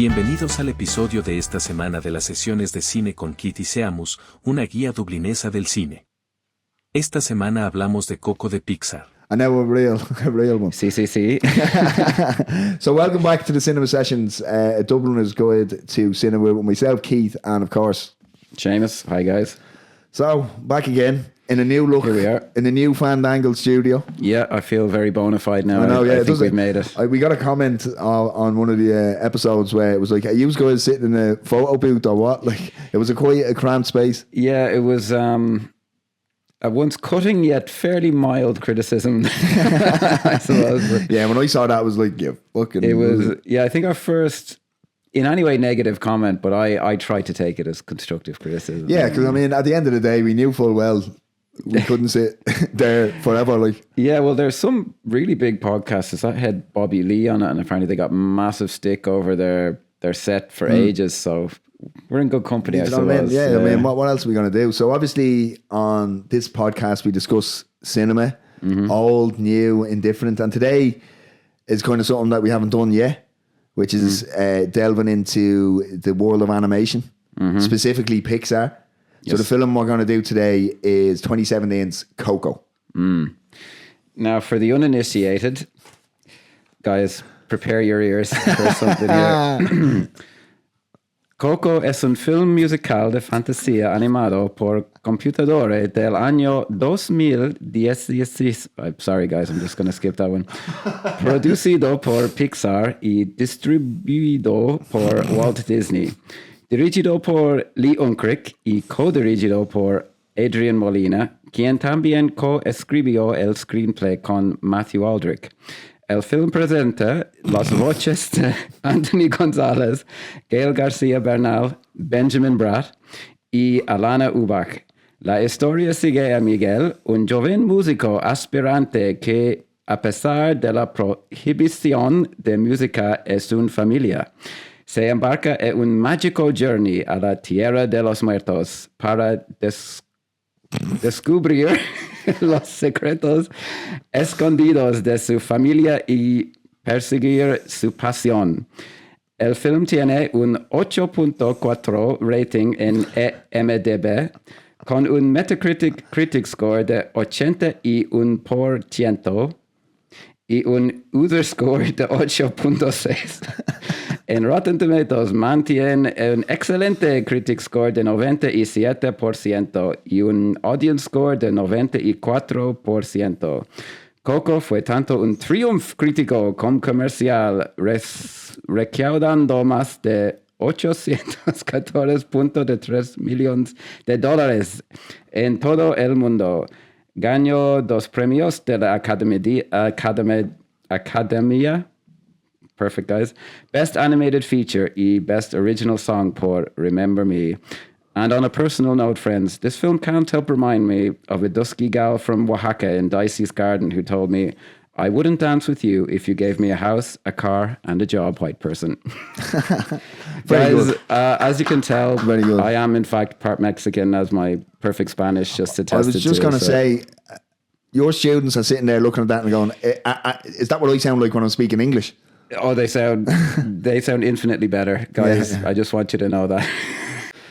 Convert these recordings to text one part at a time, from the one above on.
Bienvenidos al episodio de esta semana de las sesiones de cine con Keith Seamus, una guía dublinesa del cine. Esta semana hablamos de Coco de Pixar. I know a real one. Sí. So welcome back to the Cinema Sessions, a Dubliner's Guide to Cinema with myself, Keith, and of course... Seamus. Hi, guys. So, back again in a new look. Here we are. In a new Fandangled studio. Yeah, I feel very bona fide now. I know, yeah. I think we've made it. We got a comment on one of the episodes where it was like, are you guys sitting in a photo booth or what? Like, it was quite a cramped space. Yeah, it was a once cutting yet fairly mild criticism, I suppose. Yeah, when I saw that, I was like, yeah, fucking... It was, yeah, I think our first, in any way, negative comment, but I tried to take it as constructive criticism. Yeah, because I mean, at the end of the day, we knew full well we couldn't sit there forever. Like, yeah, well, there's some really big podcasters that had Bobby Lee on it, and apparently they got massive stick over their set for ages. So we're in good company, I suppose. Yeah, I mean, what else are we going to do? So obviously on this podcast, we discuss cinema, old, new, indifferent. And today is kind of something that we haven't done yet, which is delving into the world of animation, specifically Pixar. So the film we're going to do today is 2017's Coco. Now, for the uninitiated, guys, prepare your ears for something here. Coco es un film musical de fantasía animado por computadora del año 2016. I'm sorry, guys, I'm just going to skip that one. Producido por Pixar y distribuido por Walt Disney. Dirigido por Lee Unkrich y co-dirigido por Adrian Molina, quien también co-escribió el screenplay con Matthew Aldrich. El film presenta las voces de Anthony González, Gael García Bernal, Benjamin Bratt y Alana Ubach. La historia sigue a Miguel, un joven músico aspirante que, a pesar de la prohibición de música, es una familia. Se embarca en un mágico journey a la tierra de los muertos para descubrir los secretos escondidos de su familia y perseguir su pasión. El film tiene un 8.4 rating en IMDb con un Metacritic Critic Score de 81% y un User Score de 8.6. En Rotten Tomatoes mantiene un excelente Critic Score de 97% y un Audience Score de 94%. Coco fue tanto un triunfo crítico como comercial, recaudando más de 814.3 millones de dólares en todo el mundo. Ganó 2 premios de la Academia. Perfect, guys. Best Animated Feature y Best Original Song por Remember Me. And on a personal note, friends, this film can't help remind me of a dusky gal from Oaxaca in Dicey's Garden who told me, I wouldn't dance with you if you gave me a house, a car, and a job, white person. Guys, as you can tell, I am in fact part Mexican, as my perfect Spanish just attested to. I was just going to say, your students are sitting there looking at that and going, is that what I sound like when I'm speaking English? Oh, they sound infinitely better, guys. Yeah. I just want you to know that.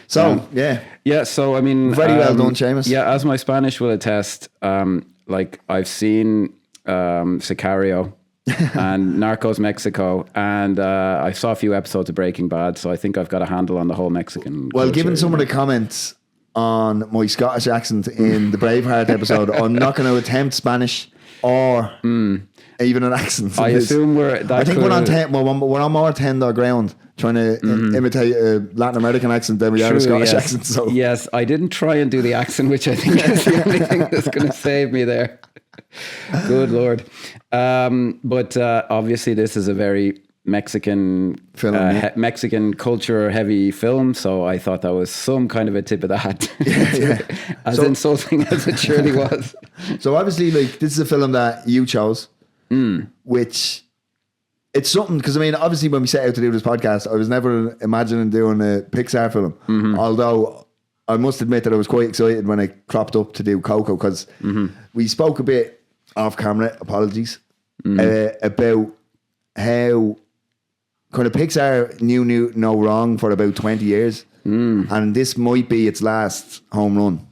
So, yeah. So I mean, very well done, Seamus. Yeah, as my Spanish will attest, like I've seen Sicario and Narcos Mexico, and I saw a few episodes of Breaking Bad, so I think I've got a handle on the whole Mexican. Well, culture, given some of the comments on my Scottish accent in the Braveheart episode, I'm not going to attempt Spanish or even an accent. I assume we're on more tender ground trying to imitate a Latin American accent than we are a Scottish accent. So yes, I didn't try and do the accent, which I think is the only thing that's going to save me there. Good Lord. But obviously this is a very Mexican film, Mexican culture heavy film, so I thought that was some kind of a tip of the hat. As insulting as it surely was. So obviously, like, this is a film that you chose, which it's something, because I mean, obviously when we set out to do this podcast, I was never imagining doing a Pixar film, although I must admit that I was quite excited when I cropped up to do Coco, because we spoke a bit off camera, apologies, about how kind of Pixar knew no wrong for about 20 years. And this might be its last home run.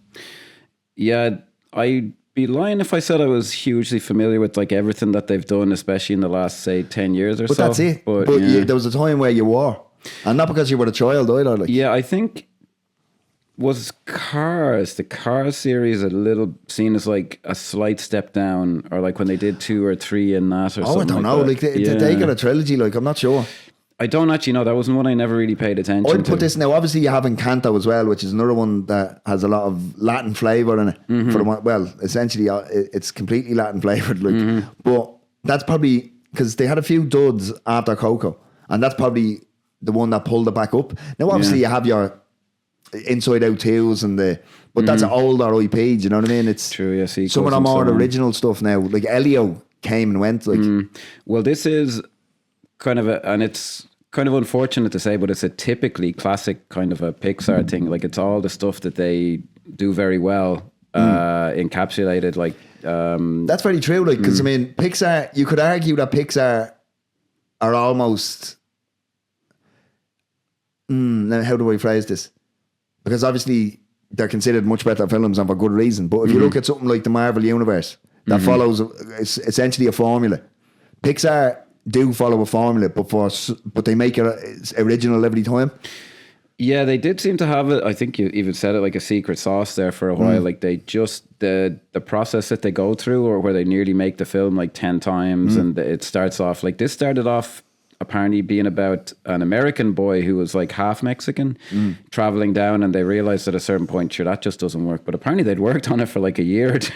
Yeah, I'd be lying if I said I was hugely familiar with like everything that they've done, especially in the last, say, 10 years or But so. that's it. But yeah. there was a time where you were. And not because you were a child either. Like. Yeah, I think was Cars, the Cars series, a little seen as like a slight step down, or like when they did 2 or 3 in that or something. I don't know. that. Like they got a trilogy, like I'm not sure. I don't actually know. That wasn't one I never really paid attention to. I'd put this now. Obviously, you have Encanto as well, which is another one that has a lot of Latin flavour in it. For the one, well, essentially, it's completely Latin flavoured. Like, but that's probably because they had a few duds after Coco, and that's probably the one that pulled it back up. Now, obviously, you have your Inside Out 2s but that's an older IP. Do you know what I mean? It's true. Yeah, some of the more original stuff now. Like Elio came and went. Like, well, this is kind of and it's kind of unfortunate to say, but it's a typically classic kind of a Pixar thing. Like it's all the stuff that they do very well, encapsulated. Like that's very true. Like because I mean, Pixar. You could argue that Pixar are almost. Now, how do I phrase this? Because obviously they're considered much better films and for good reason. But if you look at something like the Marvel Universe that follows essentially a formula, Pixar do follow a formula, but they make it original every time. Yeah, they did seem to have it. I think you even said it, like a secret sauce there for a while. Like they just the process that they go through, or where they nearly make the film like 10 times, and it starts off like this. Started off apparently being about an American boy who was like half Mexican traveling down, and they realized at a certain point, sure, that just doesn't work. But apparently they'd worked on it for like a year or two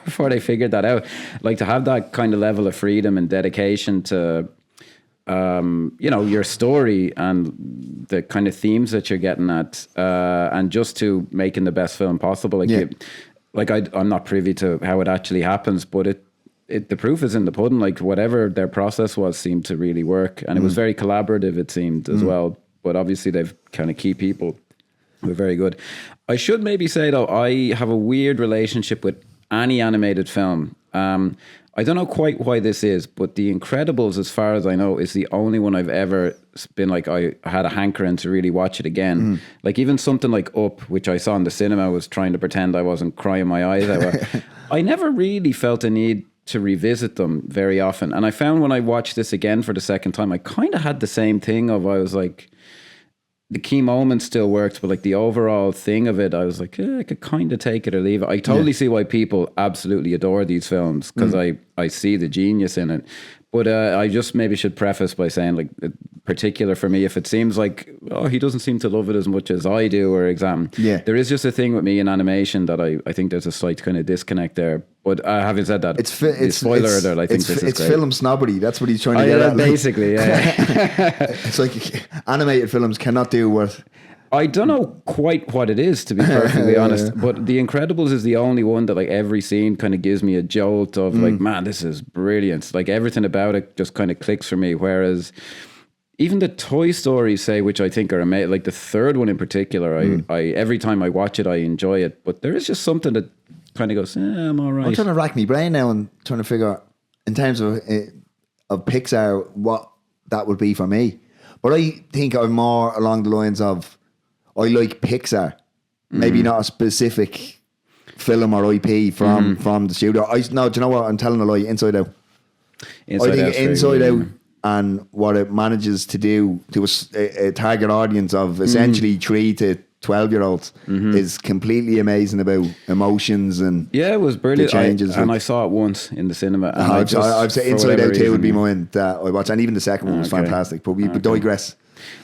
before they figured that out. Like to have that kind of level of freedom and dedication to your story and the kind of themes that you're getting at, and just to making the best film possible. Like I'm not privy to how it actually happens, but the proof is in the pudding. Like whatever their process was seemed to really work, and it was very collaborative, it seemed as well. But obviously they've kind of key people who are very good. I should maybe say though, I have a weird relationship with any animated film. I don't know quite why this is, but The Incredibles, as far as I know, is the only one I've ever been like, I had a hankering to really watch it again. Like even something like Up, which I saw in the cinema, was trying to pretend I wasn't crying my eyes out. I never really felt a need to revisit them very often. And I found when I watched this again for the second time, I kind of had the same thing of, I was like, the key moments still worked, but like the overall thing of it, I was like, I could kind of take it or leave it. I totally see why people absolutely adore these films, because I see the genius in it. But I just maybe should preface by saying, like, particular for me, if it seems like, oh, he doesn't seem to love it as much as I do or exam. Yeah. There is just a thing with me in animation that I think there's a slight kind of disconnect there. But having said that, it's spoiler alert, I think this is it's great. film snobbery. That's what he's trying to get at. Basically, yeah. It's like animated films cannot do what... I don't know quite what it is, to be perfectly honest, but The Incredibles is the only one that like every scene kind of gives me a jolt of like, man, this is brilliant. Like everything about it just kind of clicks for me. Whereas even the Toy Stories, say, which I think are amazing, like the third one in particular, I every time I watch it, I enjoy it. But there is just something that kind of goes, I'm all right. I'm trying to rack my brain now and trying to figure out, in terms of Pixar, what that would be for me. But I think I'm more along the lines of, I like Pixar, maybe not a specific film or IP from the studio. No, do you know what? I'm telling a lie. Inside Out. I think Inside Out and what it manages to do to a target audience of essentially 3 to 12-year-olds is completely amazing about emotions and it was brilliant. The changes. I saw it once in the cinema. And I'd say Inside Out 2 would be mine that I watched, and even the second one was fantastic. But we digress.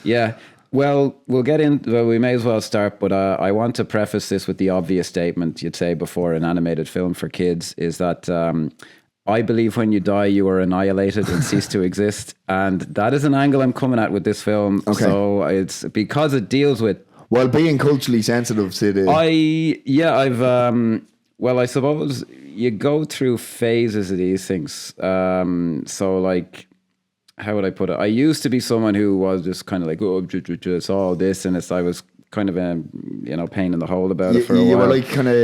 Yeah. Well, we'll get in. Well, we may as well start, but I want to preface this with the obvious statement you'd say before an animated film for kids is that I believe when you die, you are annihilated and cease to exist. And that is an angle I'm coming at with this film. Okay. So it's because it deals with... Well, being culturally sensitive to the... I suppose you go through phases of these things. So like... How would I put it? I used to be someone who was just kind of like, oh, it's all this, and I was kind of a pain in the hole about it for a while. You were like kind of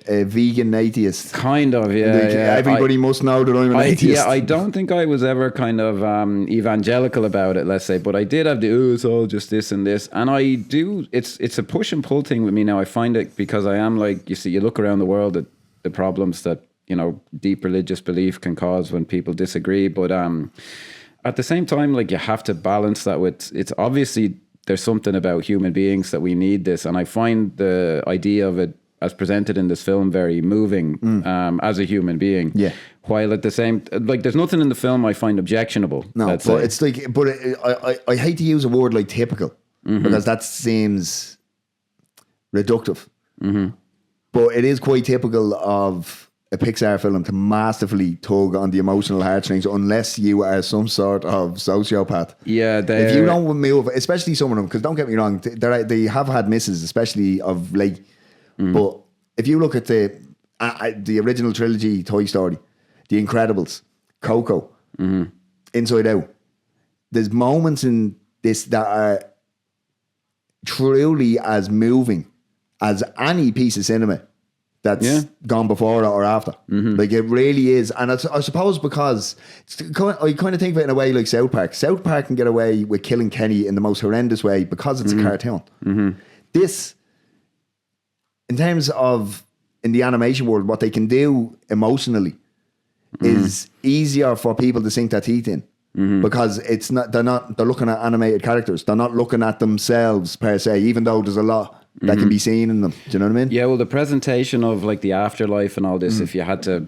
a vegan atheist. Kind of, yeah. Like, everybody must know that I'm an atheist. Yeah, I don't think I was ever kind of evangelical about it, let's say, but I did have it's all just this and this, and I do. It's a push and pull thing with me now. I find it because I am like, you look around the world at the problems that deep religious belief can cause when people disagree, but at the same time, like, you have to balance that with, it's obviously there's something about human beings that we need this, and I find the idea of it as presented in this film very moving as a human being. Yeah. While at the same, like, there's nothing in the film I find objectionable. No, but it's like, I hate to use a word like typical because that seems reductive. But it is quite typical of a Pixar film to masterfully tug on the emotional heartstrings unless you are some sort of sociopath. Yeah, if you don't move, especially some of them, because don't get me wrong, they have had misses, especially of late. But if you look at the original trilogy, Toy Story, The Incredibles, Coco, Inside Out, there's moments in this that are truly as moving as any piece of cinema that's gone before or after. Like, it really is. And I suppose because I kind of think of it in a way like South Park. South Park can get away with killing Kenny in the most horrendous way because it's a cartoon. This, in terms of in the animation world, what they can do emotionally is easier for people to sink their teeth in. Because it's not, they're looking at animated characters. They're not looking at themselves per se, even though there's a lot that can be seen in them. Do you know what I mean? Yeah, well, the presentation of like the afterlife and all this, if you had to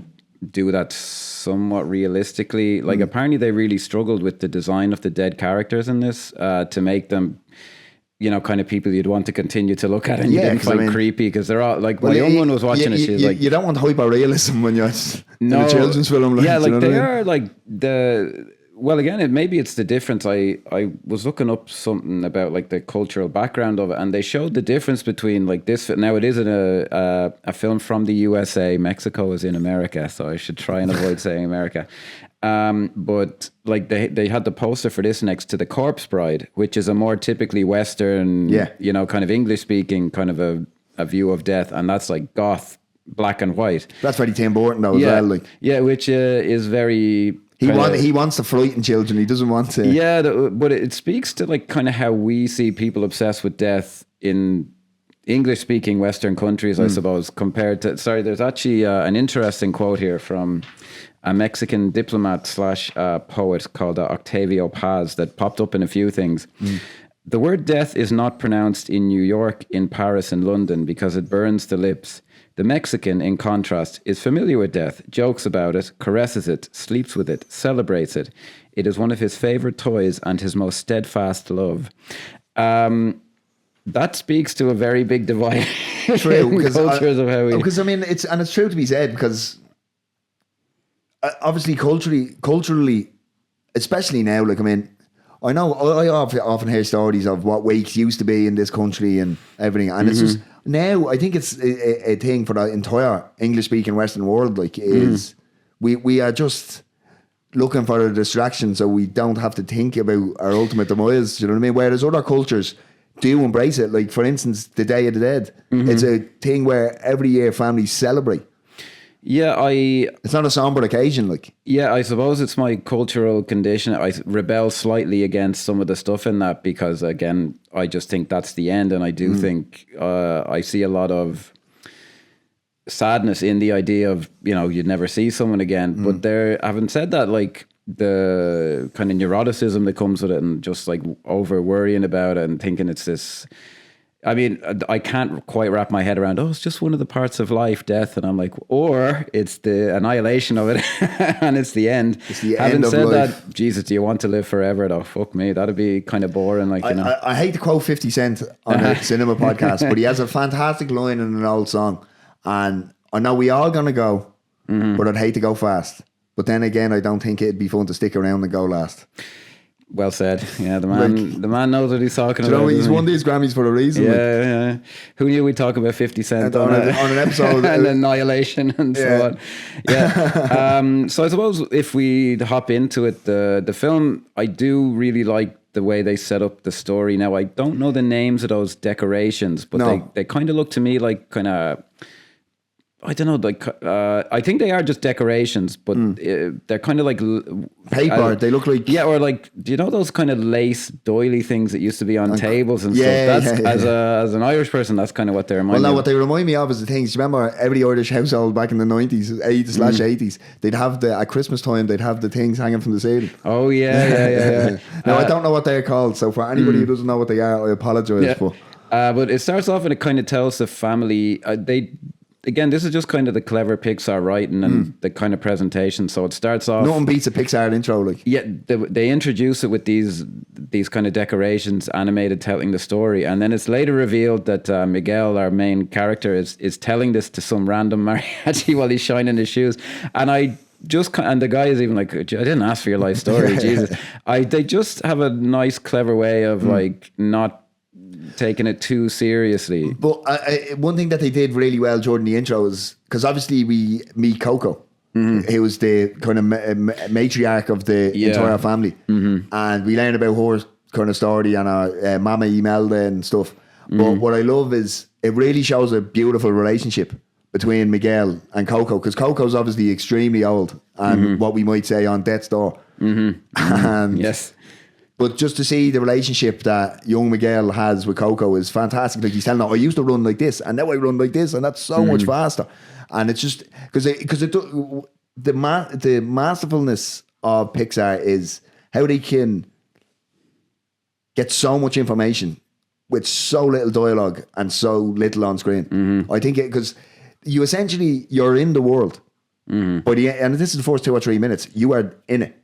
do that somewhat realistically, like apparently they really struggled with the design of the dead characters in this to make them, kind of people you'd want to continue to look at and you didn't find creepy, because they're all like, my young one was watching it, she's like, you don't want hyper-realism when you're in a children's film. Like, yeah, like they are like well, again, maybe it's the difference. I was looking up something about like the cultural background of it, and they showed the difference between like this. Now, it isn't a film from the USA. Mexico is in America, so I should try and avoid saying America. But like they had the poster for this next to The Corpse Bride, which is a more typically Western, kind of English speaking kind of a view of death, and that's like goth, black and white. That's very Tim Burton though, as well. Like. Yeah, which is very. He wants to frighten children. He doesn't want to. Yeah, but it speaks to like kind of how we see people obsessed with death in English-speaking Western countries, I suppose, compared to. Sorry, there's actually an interesting quote here from a Mexican diplomat / poet called Octavio Paz that popped up in a few things. The word death is not pronounced in New York, in Paris, and London because it burns the lips. The Mexican, in contrast, is familiar with death, jokes about it, caresses it, sleeps with it, celebrates it. It is one of his favorite toys and his most steadfast love. That speaks to a very big divide in cultures of how we... Because, I mean, it's true to be said, because obviously culturally, especially now, like, I mean, I know I often hear stories of what wakes used to be in this country and everything, and it's just... Now, I think it's a thing for the entire English-speaking Western world. Like, is we are just looking for a distraction so we don't have to think about our ultimate demise. You know what I mean? Whereas other cultures do embrace it. Like, for instance, the Day of the Dead. It's a thing where every year families celebrate. Yeah, it's not a somber occasion, like. Yeah, I suppose it's my cultural condition. I rebel slightly against some of the stuff in that because, again, I just think that's the end, and I do think I see a lot of sadness in the idea of, you'd never see someone again. But having said that, like, the kind of neuroticism that comes with it and just like over worrying about it and thinking it's this... I mean, I can't quite wrap my head around, it's just one of the parts of life, death. And I'm like, or it's the annihilation of it and it's the end. It's the Having end of said life. that, Jesus, do you want to live forever though? Fuck me. That'd be kind of boring. Like, I hate to quote 50 Cent on a cinema podcast, but he has a fantastic line in an old song. And I know we all going to go, but I'd hate to go fast. But then again, I don't think it'd be fun to stick around and go last. Well said. Yeah, the man knows what he's talking about. He's won these Grammys for a reason. Yeah. Who knew we'd talk about 50 Cent on an episode and annihilation and so on. Yeah. So I suppose if we hop into it, the film, I do really like the way they set up the story. Now, I don't know the names of those decorations, but they kind of look to me like kind of, I don't know, like I think they are just decorations, but they're kind of like paper. They look like or like, do you know those kind of lace doily things that used to be on tables and stuff? That's as an Irish person, that's kind of what they remind me. Well, now of. what they remind me of is the things. You remember every Irish household back in the 90s, 80s/80s, they'd have at Christmas time they'd have the things hanging from the ceiling. Oh yeah. Now I don't know what they're called, so for anybody who doesn't know what they are, I apologise. But it starts off and it kind of tells the family Again, this is just kind of the clever Pixar writing and the kind of presentation. So it starts off. Nothing beats a Pixar intro, like. Yeah, they introduce it with these kind of decorations, animated, telling the story, and then it's later revealed that Miguel, our main character, is telling this to some random mariachi while he's shining his shoes, and the guy is even like, I didn't ask for your life story, Jesus. They just have a nice, clever way of like not taking it too seriously. But one thing that they did really well during the intro is, because obviously we meet Coco, who was the kind of matriarch of the entire family, and we learn about her kind of story and her mama Imelda and stuff. But what I love is it really shows a beautiful relationship between Miguel and Coco, because Coco's obviously extremely old and what we might say on death's door. And yes. But just to see the relationship that young Miguel has with Coco is fantastic. Like he's telling her, I used to run like this, and now I run like this, and that's so much faster. And it's just because the masterfulness of Pixar is how they can get so much information with so little dialogue and so little on screen. I think because you're in the world, but and this is the first 2 or 3 minutes, you are in it.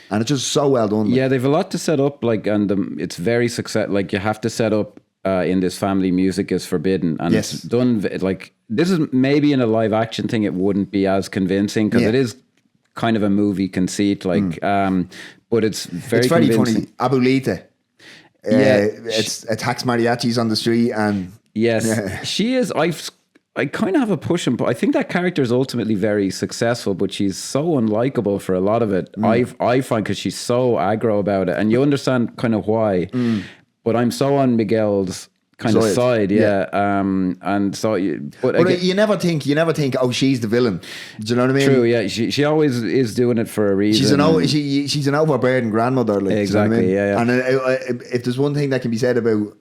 And it's just so well done. Yeah, they've a lot to set up, like, and it's very successful. Like, you have to set up in this family, music is forbidden, and it's done like this is maybe in a live action thing. It wouldn't be as convincing because it is kind of a movie conceit, like, but it's very funny. Abuelita, it attacks mariachis on the street, and she is. I kind of have a push and pull. I think that character is ultimately very successful, but she's so unlikable for a lot of it. I find, because she's so aggro about it, and you understand kind of why. But I'm so on Miguel's kind of side, and so, but you never think, oh, she's the villain. Do you know what I mean? True, yeah. She always is doing it for a reason. She's an overburdened grandmother, like, exactly. You know what I mean? And if there's one thing that can be said about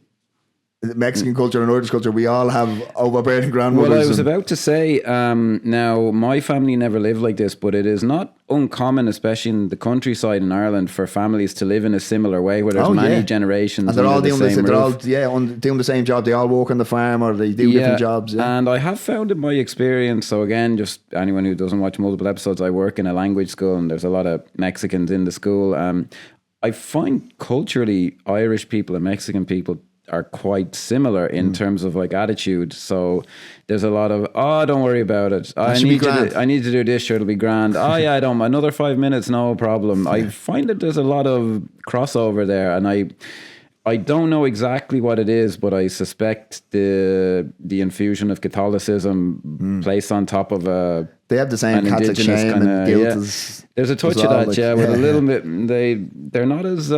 Mexican culture and Irish culture, we all have overbearing grandmothers. Well, I was about to say, now my family never lived like this, but it is not uncommon, especially in the countryside in Ireland, for families to live in a similar way where there's many generations. And they're all doing doing the same job. They all work on the farm or they do different jobs. Yeah. And I have found in my experience, so again, just anyone who doesn't watch multiple episodes, I work in a language school and there's a lot of Mexicans in the school. I find culturally Irish people and Mexican people are quite similar in terms of like attitude. So there's a lot of, don't worry about it. I need to do this, sure, it'll be grand. I don't, another 5 minutes, no problem. I find that there's a lot of crossover there, and I don't know exactly what it is, but I suspect the infusion of Catholicism placed on top of they have the same Catholic shame and guilt. There's a touch of that, with a little bit. They're not as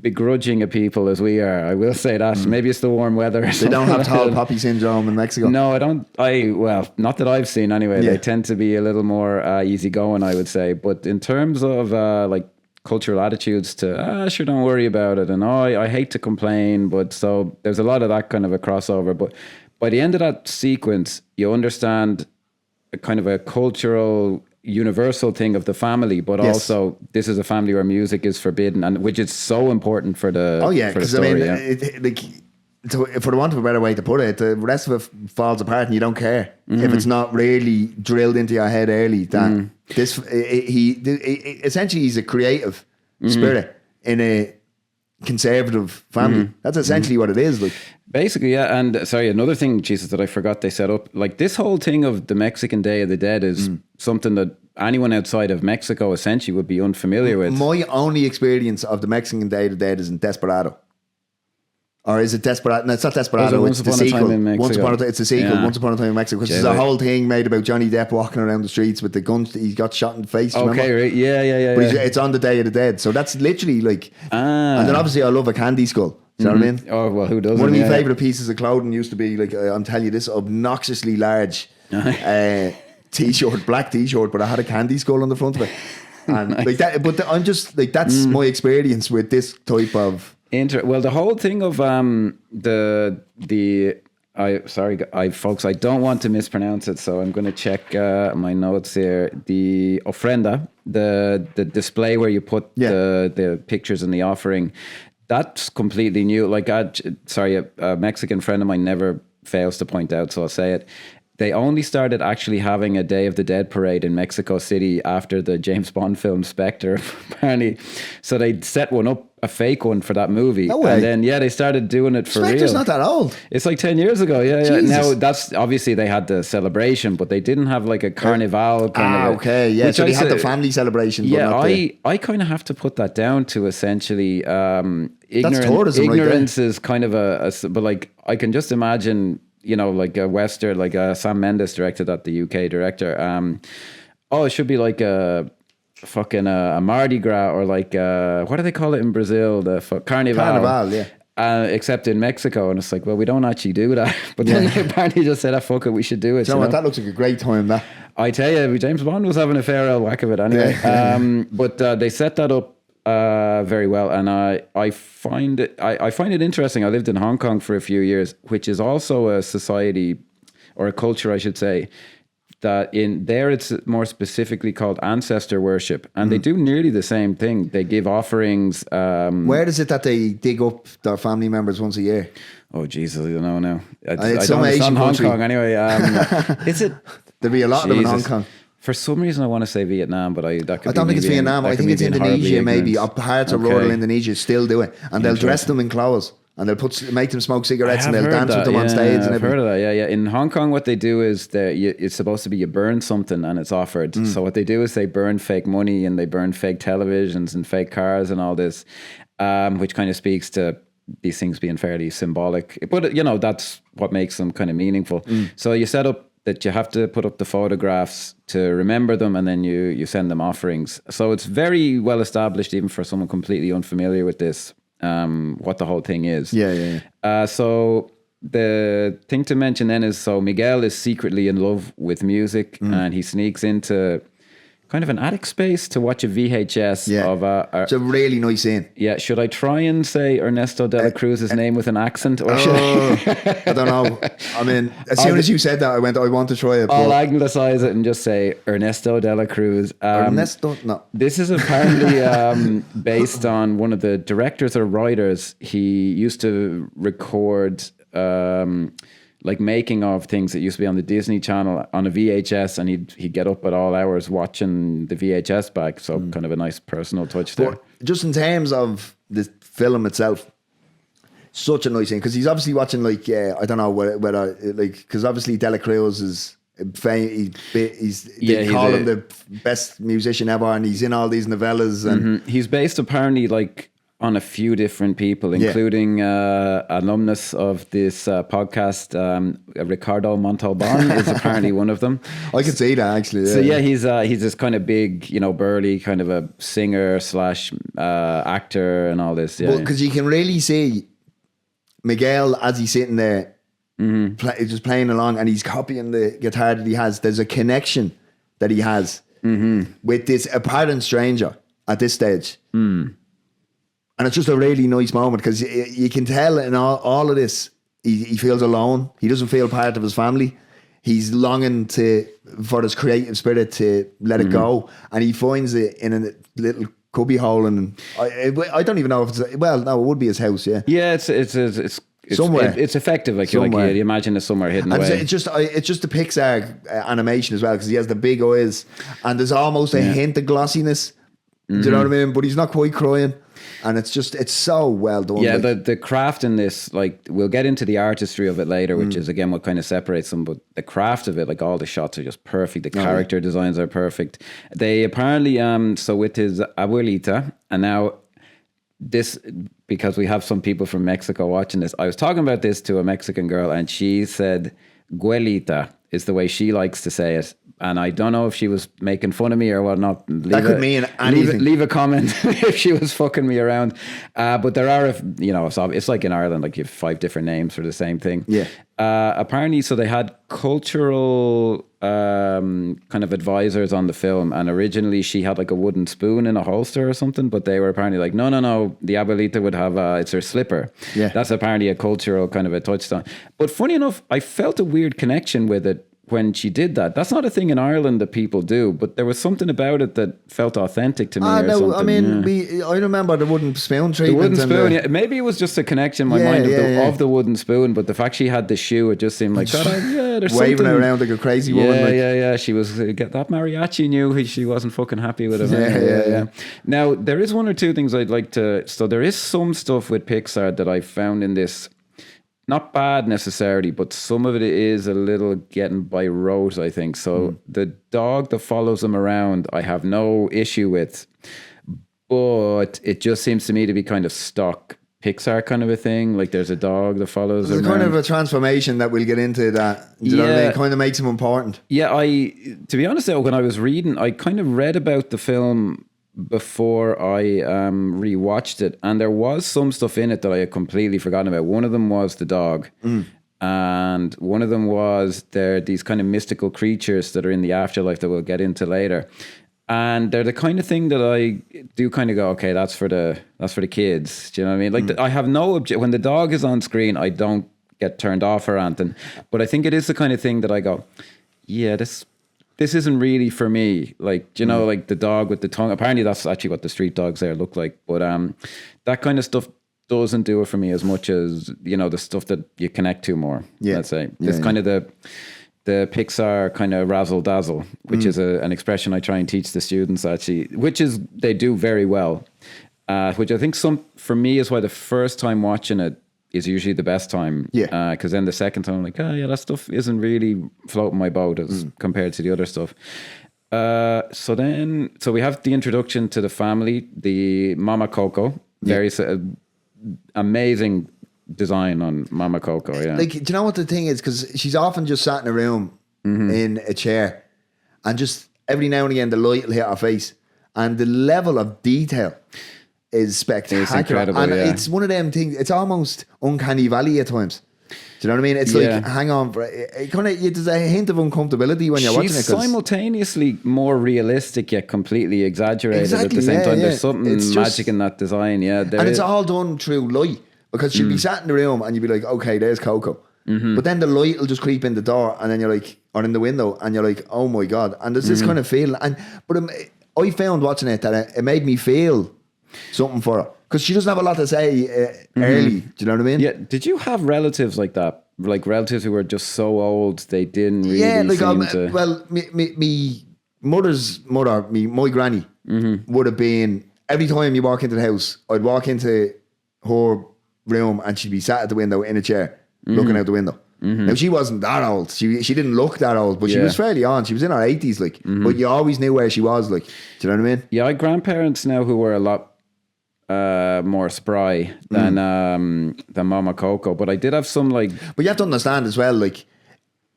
begrudging a people as we are. I will say that. Maybe it's the warm weather. They don't have tall poppy syndrome in Mexico. No, I don't. Well, not that I've seen anyway. They tend to be a little more easygoing, I would say. But in terms of like cultural attitudes to sure, don't worry about it, and I hate to complain, but so there's a lot of that kind of a crossover. But by the end of that sequence, you understand a kind of a cultural universal thing of the family, but also this is a family where music is forbidden, and which is so important for the because I mean, for the want of a better way to put it, the rest of it falls apart and you don't care if it's not really drilled into your head early that essentially he's a creative spirit in a conservative family. That's essentially what it is, like. Basically, yeah. And sorry, another thing, Jesus, that I forgot they set up, like this whole thing of the Mexican Day of the Dead is something that anyone outside of Mexico essentially would be unfamiliar with. My only experience of the Mexican Day of the Dead is in Desperado. Or is it Desperado? No, it's not Desperado. Once It's the Upon a Time sequel. in Mexico. Once Upon a Time. It's a sequel. Yeah. Once Upon a Time in Mexico, which is a whole thing made about Johnny Depp walking around the streets with the guns. He got shot in the face. Okay, remember? right. Yeah. But it's on the Day of the Dead. So that's literally like. And then obviously I love a candy skull. Do you know what I mean? Oh, well, who doesn't? One of my favourite pieces of clothing used to be like, I'm telling you, this obnoxiously large t-shirt, black t-shirt, but I had a candy skull on the front of it. And nice. Like that, but I'm just like, that's my experience with this type of. Well, the whole thing of folks, I don't want to mispronounce it, so I'm going to check my notes here. The ofrenda, the display where you put the pictures in the offering, that's completely new. Like, a Mexican friend of mine never fails to point out, so I'll say it. They only started actually having a Day of the Dead parade in Mexico City after the James Bond film Spectre, apparently. So they set one up, a fake one for that movie. No way. And then, they started doing it for real. Spectre's not that old. It's like 10 years ago, yeah. Jesus. Now, that's, obviously, they had the celebration, but they didn't have like a carnival kind of... okay, yeah. So they had the family celebration. Yeah, but I kind of have to put that down to essentially... tourism ignorance right is kind of but like, I can just imagine... like a Western, like Sam Mendes directed that, the UK director. It should be like a fucking a Mardi Gras, or like what do they call it in Brazil? The Carnival. Carnival, yeah. Except in Mexico, and it's like, well, we don't actually do that. But then they apparently just said, fuck it, we should do it. So that looks like a great time, that. I tell you, James Bond was having a fair old whack of it anyway. But they set that up very well, and I find it interesting. I lived in Hong Kong for a few years, which is also a society, or a culture, I should say, that in there it's more specifically called ancestor worship, and they do nearly the same thing. They give offerings. Where is it that they dig up their family members once a year? Oh Jesus, I don't know now. It's some Asian Hong country. Kong anyway. Is it? There'll be a lot of them in Hong Kong. For some reason, I want to say Vietnam, but I don't think it's Vietnam. I think it's Indonesia, maybe. Or parts of rural Indonesia still do it, and they'll dress them in clothes, and they'll make them smoke cigarettes, and they'll dance with them on stage. I've heard of that. Yeah. In Hong Kong, what they do is it's supposed to be you burn something and it's offered. So what they do is they burn fake money, and they burn fake televisions and fake cars and all this, which kind of speaks to these things being fairly symbolic. But that's what makes them kind of meaningful. So you set up that you have to put up the photographs to remember them, and then you send them offerings. So it's very well established, even for someone completely unfamiliar with this, what the whole thing is. Yeah. So the thing to mention then is, so Miguel is secretly in love with music, and he sneaks into kind of an attic space to watch a VHS of it's a really nice scene. Yeah, should I try and say Ernesto de la Cruz's name with an accent, or should I don't know. I mean, as soon as you said that, I went, I want to try it. I'll anglicize it and just say Ernesto de la Cruz. No. This is apparently based on one of the directors or writers. He used to record like making of things that used to be on the Disney Channel on a VHS, and he'd get up at all hours watching the VHS back. So kind of a nice personal touch there. But just in terms of the film itself, such a nice thing, because he's obviously watching, like, I don't know whether like, because obviously De La Cruz is they call him the best musician ever, and he's in all these novellas, and he's based apparently like on a few different people, including alumnus of this podcast, Ricardo Montalban is apparently one of them. I can see that, actually. So he's this kind of big, burly kind of a singer / actor and all this. Yeah, because you can really see Miguel as he's sitting there, just playing along, and he's copying the guitar that he has. There's a connection that he has with this apparent stranger at this stage. And it's just a really nice moment, because you can tell in all of this, he feels alone. He doesn't feel part of his family. He's longing for his creative spirit to let it go. And he finds it in a little cubby hole. And I don't even know if it's, well, no, it would be his house, yeah. Yeah, it's somewhere. It's effective. Like you imagine it's somewhere hidden away. It's just the Pixar animation as well, because he has the big eyes, and there's almost a hint of glossiness. Do you know what I mean? But he's not quite crying. And it's so well done. Yeah, the craft in this, like, we'll get into the artistry of it later, which is again what kind of separates them. But the craft of it, like, all the shots are just perfect. The character designs are perfect. They apparently, so with his abuelita, and now this, because we have some people from Mexico watching this, I was talking about this to a Mexican girl and she said, "Güelita" is the way she likes to say it. And I don't know if she was making fun of me or whatnot. That could mean anything. Leave a comment if she was fucking me around. But there are, it's like in Ireland, like you have 5 different names for the same thing. Yeah. Apparently, so they had cultural kind of advisors on the film. And originally she had like a wooden spoon in a holster or something. But they were apparently like, no. The abuelita would have, it's her slipper. Yeah. That's apparently a cultural kind of a touchstone. But funny enough, I felt a weird connection with it when she did that. That's not a thing in Ireland that people do, but there was something about it that felt authentic to me. I mean, I remember the wooden spoon treatment. The wooden spoon, yeah. Maybe it was just a connection in my mind of the wooden spoon, but the fact she had the shoe, it just seemed like, there's waving something. around like a crazy woman. Yeah. She was, get that mariachi knew she wasn't fucking happy with him. Yeah. Now, there is 1 or 2 things I'd like to, so there is some stuff with Pixar that I found in this. Not bad necessarily, but some of it is a little getting by rote, I think. So the dog that follows him around, I have no issue with, but it just seems to me to be kind of stock Pixar kind of a thing. Like there's a dog that follows him around. There's kind of a transformation that we'll get into that. You know what I mean? It kind of makes him important. Yeah, to be honest though, when I was reading, I kind of read about the film before I rewatched it, and there was some stuff in it that I had completely forgotten about. One of them was the dog, and one of them was there these kind of mystical creatures that are in the afterlife that we'll get into later, and they're the kind of thing that I do kind of go, okay, that's for the kids. Do you know what I mean? Like I have no object when the dog is on screen. I don't get turned off or anything, but I think it is the kind of thing that I go, yeah, this isn't really for me. Like, you know, like the dog with the tongue. Apparently that's actually what the street dogs there look like. But that kind of stuff doesn't do it for me as much as, you know, the stuff that you connect to more, let's say. It's kind of the Pixar kind of razzle dazzle, which is an expression I try and teach the students actually, which is, they do very well. Which I think for me is why the first time watching it is usually the best time. Yeah. Because then the second time I'm like, that stuff isn't really floating my boat as compared to the other stuff. So we have the introduction to the family, the Mama Coco, very amazing design on Mama Coco. Yeah. Like, do you know what the thing is? Because she's often just sat in a room in a chair, and just every now and again the light will hit her face, and the level of detail is spectacular. It's incredible, and it's one of them things. It's almost uncanny valley at times. Do you know what I mean? It's like, hang on, it kind of, there's a hint of uncomfortability when you're watching it. She's simultaneously more realistic yet completely exaggerated at the same time. There's something magic in that design. Yeah, and it's all done through light, because she'll be sat in the room and you'll be like, okay, there's Coco. But then the light will just creep in the door, and then you're like, or in the window, and you're like, oh my God. And there's this kind of feeling. But I found watching it that it made me feel something for her, because she doesn't have a lot to say early. Do you know what I mean? Yeah. Did you have relatives like that? Like relatives who were just so old they didn't really seem to... Well, me mother's mother, my granny, would have been, every time you walk into the house, I'd walk into her room and she'd be sat at the window in a chair looking out the window. Now she wasn't that old. She didn't look that old, but she was fairly on. She was in her 80s, like. But you always knew where she was, like. Do you know what I mean? Yeah, I had grandparents now who were a lot more spry than Mama Coco, but I did have some like. But you have to understand as well, like,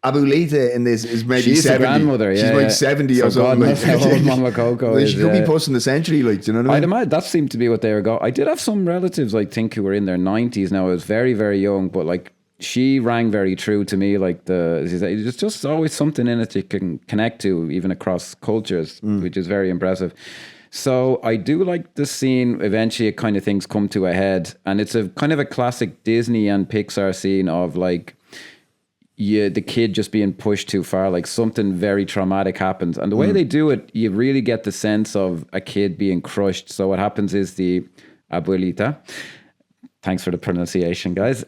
Abuelita in this is maybe she's 70. A grandmother, she's like 70 or something. God knows how old Mama Coco is. She could be pushing the century, like, do you know what I mean? I'd imagine that seemed to be what they were going. I did have some relatives, I think, who were in their 90s now. I was very, very young, but like, she rang very true to me. Like there's just always something in it you can connect to, even across cultures, which is very impressive. So I do like the scene. Eventually, it kind of things come to a head, and it's a kind of a classic Disney and Pixar scene of like, the kid just being pushed too far, like something very traumatic happens, and the way they do it, you really get the sense of a kid being crushed. So what happens is the abuelita. Thanks for the pronunciation, guys.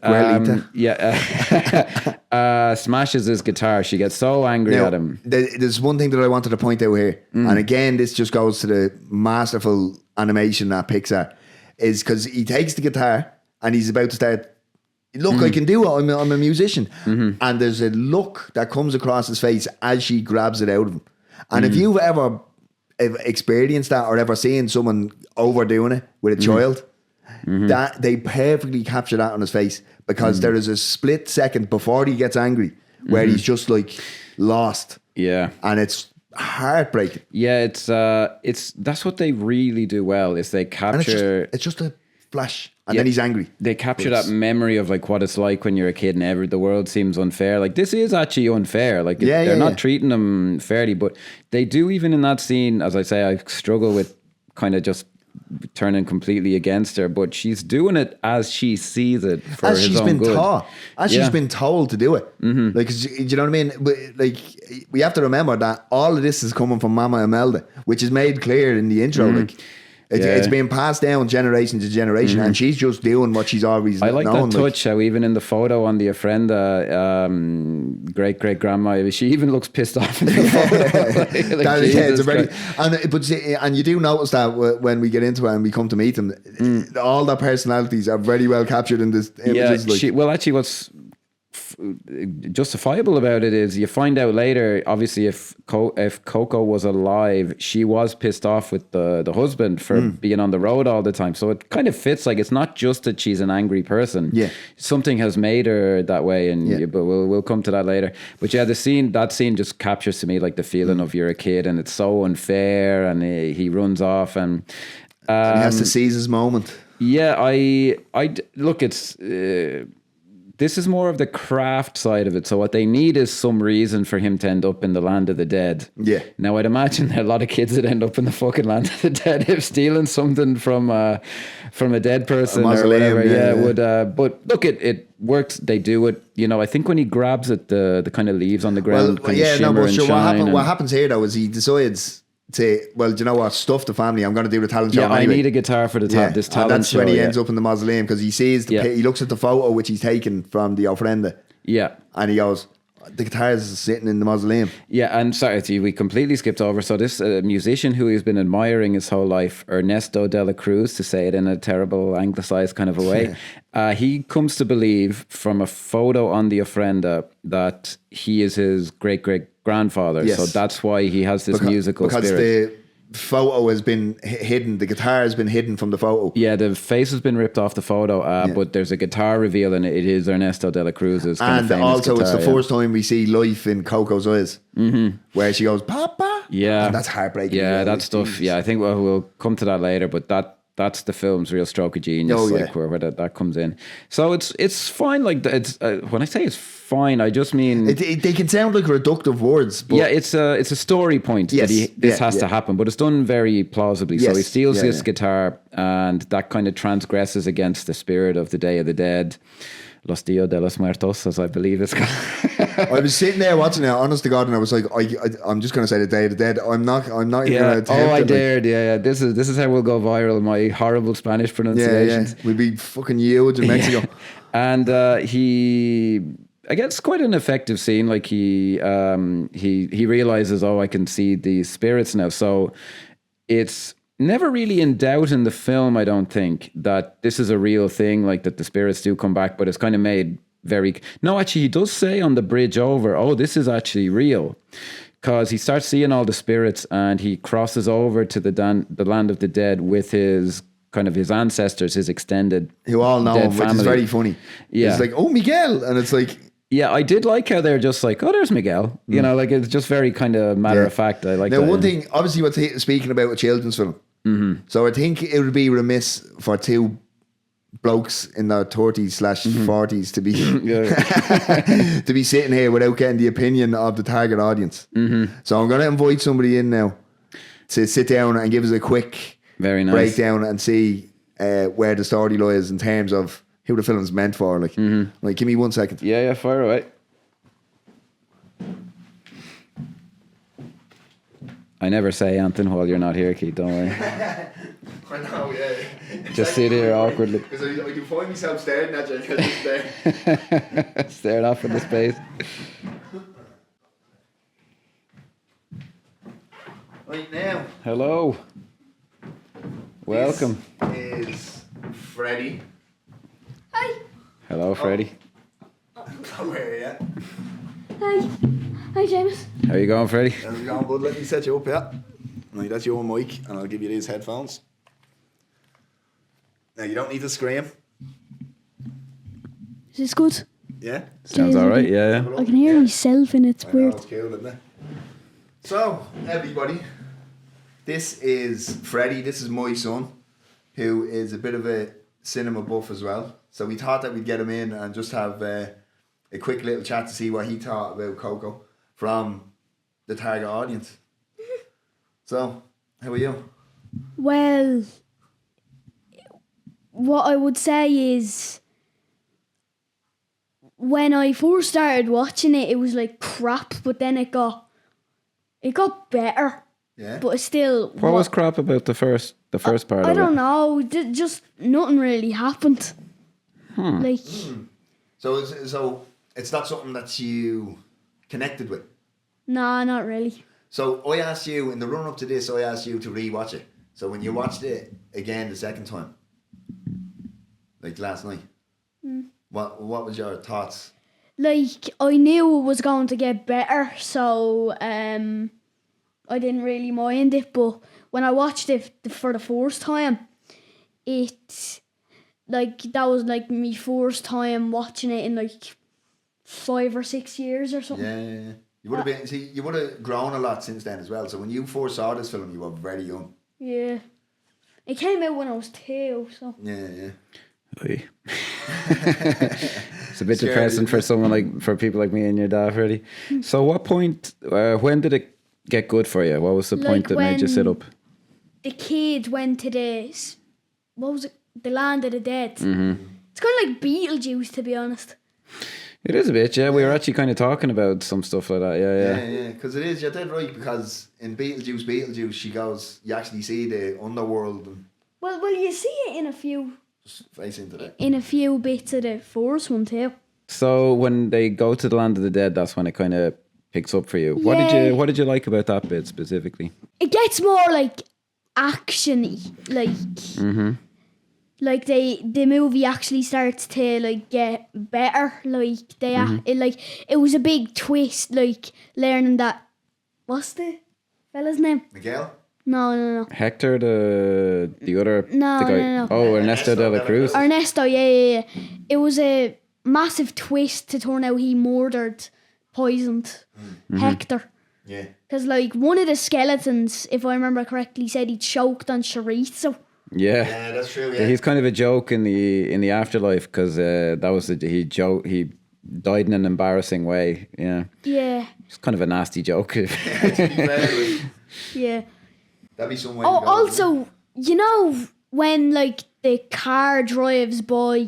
Smashes his guitar. She gets so angry at him. There's one thing that I wanted to point out here. And again, this just goes to the masterful animation at Pixar. Is because he takes the guitar and he's about to start, look, I can do it. I'm a musician. And there's a look that comes across his face as she grabs it out of him. And if you've ever experienced that or ever seen someone overdoing it with a child, That they perfectly capture that on his face, because there is a split second before he gets angry where he's just like lost. Yeah. And it's heartbreaking. Yeah, it's that's what they really do well, is they capture... It's just a flash, and then he's angry. They capture that memory of like what it's like when you're a kid and the world seems unfair. Like, this is actually unfair. Like, they're not treating them fairly, but they do, even in that scene. As I say, I struggle with kind of just turning completely against her, but she's doing it as she sees it for as his she's own been good. taught, as she's been told to do it. Like, do you know what I mean? But, like, we have to remember that all of this is coming from Mama Imelda, which is made clear in the intro. Like, it's being passed down generation to generation, and she's just doing what she's always known. I like that touch, how even in the photo on the ofrenda, great grandma, she even looks pissed off in the photo. It's a very, and you do notice that when we get into it and we come to meet them, all their personalities are very well captured in this images. Well, actually, what's justifiable about it is you find out later, obviously, if Coco was alive, she was pissed off with the husband for being on the road all the time. So it kind of fits. Like, it's not just that she's an angry person. Yeah, something has made her that way, but we'll come to that later. But yeah, that scene just captures to me like the feeling of you're a kid and it's so unfair, and he runs off and he has to seize his moment. Yeah, I look, it's. This is more of the craft side of it. So what they need is some reason for him to end up in the land of the dead. Yeah. Now, I'd imagine there are a lot of kids that end up in the fucking land of the dead if stealing something from a dead person or whatever. But look, it works. They do it. You know, I think when he grabs it, the kind of leaves on the ground. What happens here though is he decides to, well, do you know what? Stuff the family. I'm going to do the talent show. Yeah, I need a guitar for this talent show. And that's when he ends up in the mausoleum, because he sees he looks at the photo which he's taken from the ofrenda. Yeah, and he goes, the guitar is sitting in the mausoleum. Yeah, and sorry, we completely skipped over. So this musician who he's been admiring his whole life, Ernesto de la Cruz, to say it in a terrible anglicized kind of a way, he comes to believe from a photo on the ofrenda that he is his great-great-grandfather. Yes. So that's why he has this musical spirit. Because the photo has been hidden, the guitar has been hidden from the photo. Yeah, the face has been ripped off the photo, but there's a guitar reveal, and it is Ernesto de la Cruz's kind of famous also guitar, it's the first time we see life in Coco's eyes, where she goes, Papa. Yeah, and that's heartbreaking. Yeah, that stuff. Jesus. Yeah, I think we'll come to that later, but that's the film's real stroke of genius, where that comes in. So it's fine. Like, it's when I say it's fine, I just mean they can sound like reductive words. But it's a story point that this has to happen, but it's done very plausibly. So he steals this guitar, and that kind of transgresses against the spirit of the Day of the Dead. Los Dios de los Muertos, as I believe it's called. I was sitting there watching it, honest to God, and I was like, I'm just going to say the Day of the Dead. I'm not even going to attempt it. I dared. Yeah. This is how we'll go viral. My horrible Spanish pronunciations. We'll be fucking huge in Mexico. And he, again, it's quite an effective scene. Like he realizes, I can see these spirits now. So it's never really in doubt in the film, I don't think, that this is a real thing, like that the spirits do come back, but it's kind of made very... No, actually, he does say on the bridge over, this is actually real, because he starts seeing all the spirits and he crosses over to the land of the dead with his ancestors, his extended who all know him, which is very funny. Yeah. It's like, oh, Miguel, and it's like... Yeah, I did like how they're just like, there's Miguel. You know, like it's just very kind of matter of fact. I like that. Now, one thing, obviously, speaking about a children's film, so I think it would be remiss for two blokes in their 30s/40s to be to be sitting here without getting the opinion of the target audience. So I'm going to invite somebody in now to sit down and give us a quick breakdown and see where the story lies in terms of who the film's meant for. Like, like, give me 1 second. Yeah, fire away. I never say anything while you're not here, Keith, don't worry. I know, yeah. Just sit here awkwardly. Because I do find myself staring at you. Staring off into space. Right now. Hello. Welcome. This is Freddie. Hi. Hello, Freddie. Where are you? Hi. Hi, James. How you going, Freddie? How's it going, bud? Let me set you up here. Right, that's your mic, and I'll give you these headphones. Now you don't need to scream. Is this good? Yeah. Sounds Jeez, all I right. can- Yeah. I can hear myself and it's I know, weird. it's cool, isn't it? So, everybody, this is Freddie. This is my son, who is a bit of a cinema buff as well. So we thought that we'd get him in and just have a quick little chat to see what he thought about Coco from the target audience. So, how are you? Well, what I would say is when I first started watching it, it was like crap, but then it got better. Yeah. But it's still What was crap about the first part I of don't it? know. Just nothing really happened. Like So it's not something that you connected with. nah, not really. So I asked you in the run up to this, I asked you to rewatch it. So when you watched it again the second time, like last night, what was your thoughts? Like I knew it was going to get better, so I didn't really mind it. But when I watched it for the first time, it like that was like my first time watching it in like 5 or 6 years or something. Yeah. You would have been you would have grown a lot since then as well. So when you first saw this film, you were very young. Yeah. It came out when I was 2, so Yeah. Oy. It's a bit Scary, depressing for isn't for people like me and your dad, Freddie. So, what point? When did it get good for you? What was the point Like that made you sit when- up? the kid went to what was it? The Land of the Dead. It's kind of like Beetlejuice, to be honest. It is a bit, yeah. We were actually kind of talking about some stuff like that, yeah. Yeah. Because it is, you're dead right, because in Beetlejuice, she goes, you actually see the underworld and Well, you see it in a few face into that. bits of the first one too. So when they go to the Land of the Dead, that's when it kind of picks up for you. Yeah. What did you like about that bit specifically? It gets more like actiony, like the movie actually starts to like get better. Like it was a big twist. Like learning that what's the fella's name? Miguel? No. Hector, the other No, the guy. no. Oh, Ernesto de la Cruz. Ernesto, yeah. It was a massive twist to turn out he poisoned Hector. Yeah. Because, like, one of the skeletons, if I remember correctly, said he choked on chorizo. Yeah. Yeah, that's true, yeah. He's kind of a joke in the afterlife because that was he died in an embarrassing way. Yeah, Yeah, it's kind of a nasty joke. To be fair, like, yeah. that'd be some way Oh, to go, also, you know, when, like, the car drives by,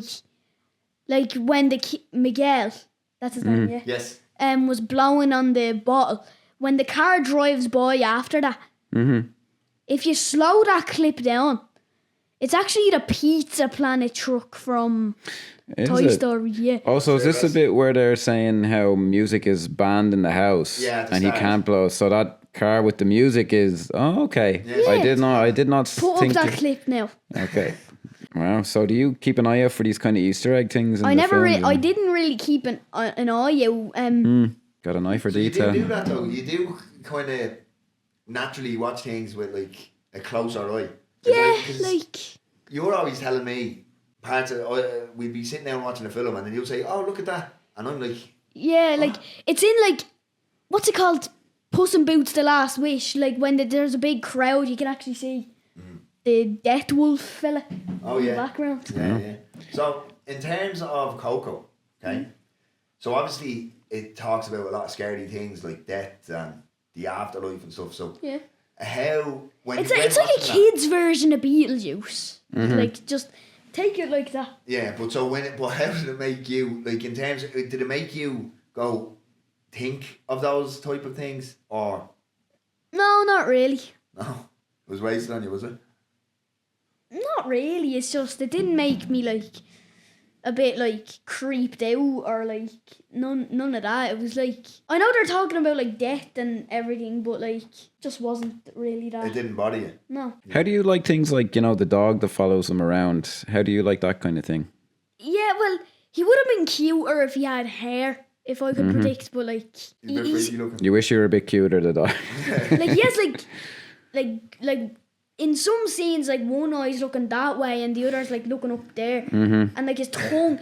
like, when Miguel, that's his name, yeah? Yes. Was blowing on the bottle. When the car drives by after that, if you slow that clip down, it's actually the Pizza Planet truck from Is Toy it? Story, yeah. Also, is this the bit where they're saying how music is banned in the house Yeah, at the and he start. can't blow? So that car with the music is okay. Yeah. I did not Put up think that clip now. Okay. Wow. So do you keep an eye out for these kind of Easter egg things? In I the never, films? I didn't really keep an eye out. Got an eye for You detail. do that though. You do kind of naturally watch things with like a closer eye. 'Cause Yeah, 'cause like you were always telling me parts of we'd be sitting down watching a film and then you'd say, "Oh, look at that," and I'm like, yeah, like it's in like what's it called? Puss in Boots: The Last Wish. Like when there's a big crowd, you can actually see the Death Wolf fella "Oh in yeah, the background. yeah." So in terms of Coco, okay, so obviously it talks about a lot of scary things like death and the afterlife and stuff. So Yeah, how when it's you went it's like a watching that- kid's version of Beetlejuice. Like just take it like that. Yeah, but so but how did it make you, like in terms of, did it make you go think of those type of things or No, not really. no? It was wasted on you, was it? Not really. It's just it didn't make me like a bit like creeped out or like none of that. It was like I know they're talking about like death and everything, but like just wasn't really It that. didn't bother you. No. How do you like things like, the dog that follows him around? How do you like that kind of thing? Yeah, well, he would have been cuter if he had hair. If I could predict, but like He's a bit he's freaky looking. You wish you were a bit cuter, the dog. like he has like in some scenes, like one eye's looking that way and the other's like looking up there, and like his tongue,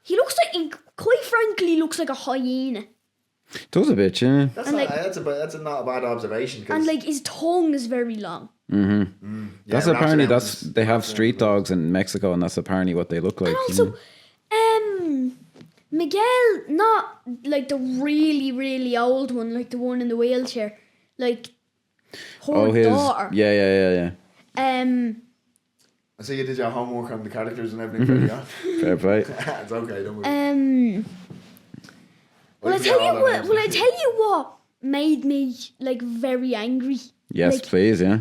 he looks like, he, quite frankly, looks like a hyena. Does a bit, yeah. That's And not, like- that's not a bad observation. 'Cause And like his tongue is very long. yeah, That's wraps apparently around that's his- they have wraps around street his- dogs in Mexico, and that's apparently what they look like. And you also, Miguel, not like the really, really old one, like the one in the wheelchair, like her know? His daughter. yeah. I see you did your homework on the characters and everything. Freddie, yeah? Fair play. It's okay, don't worry. Will I tell you what made me like very angry? Yes, Like, please, yeah.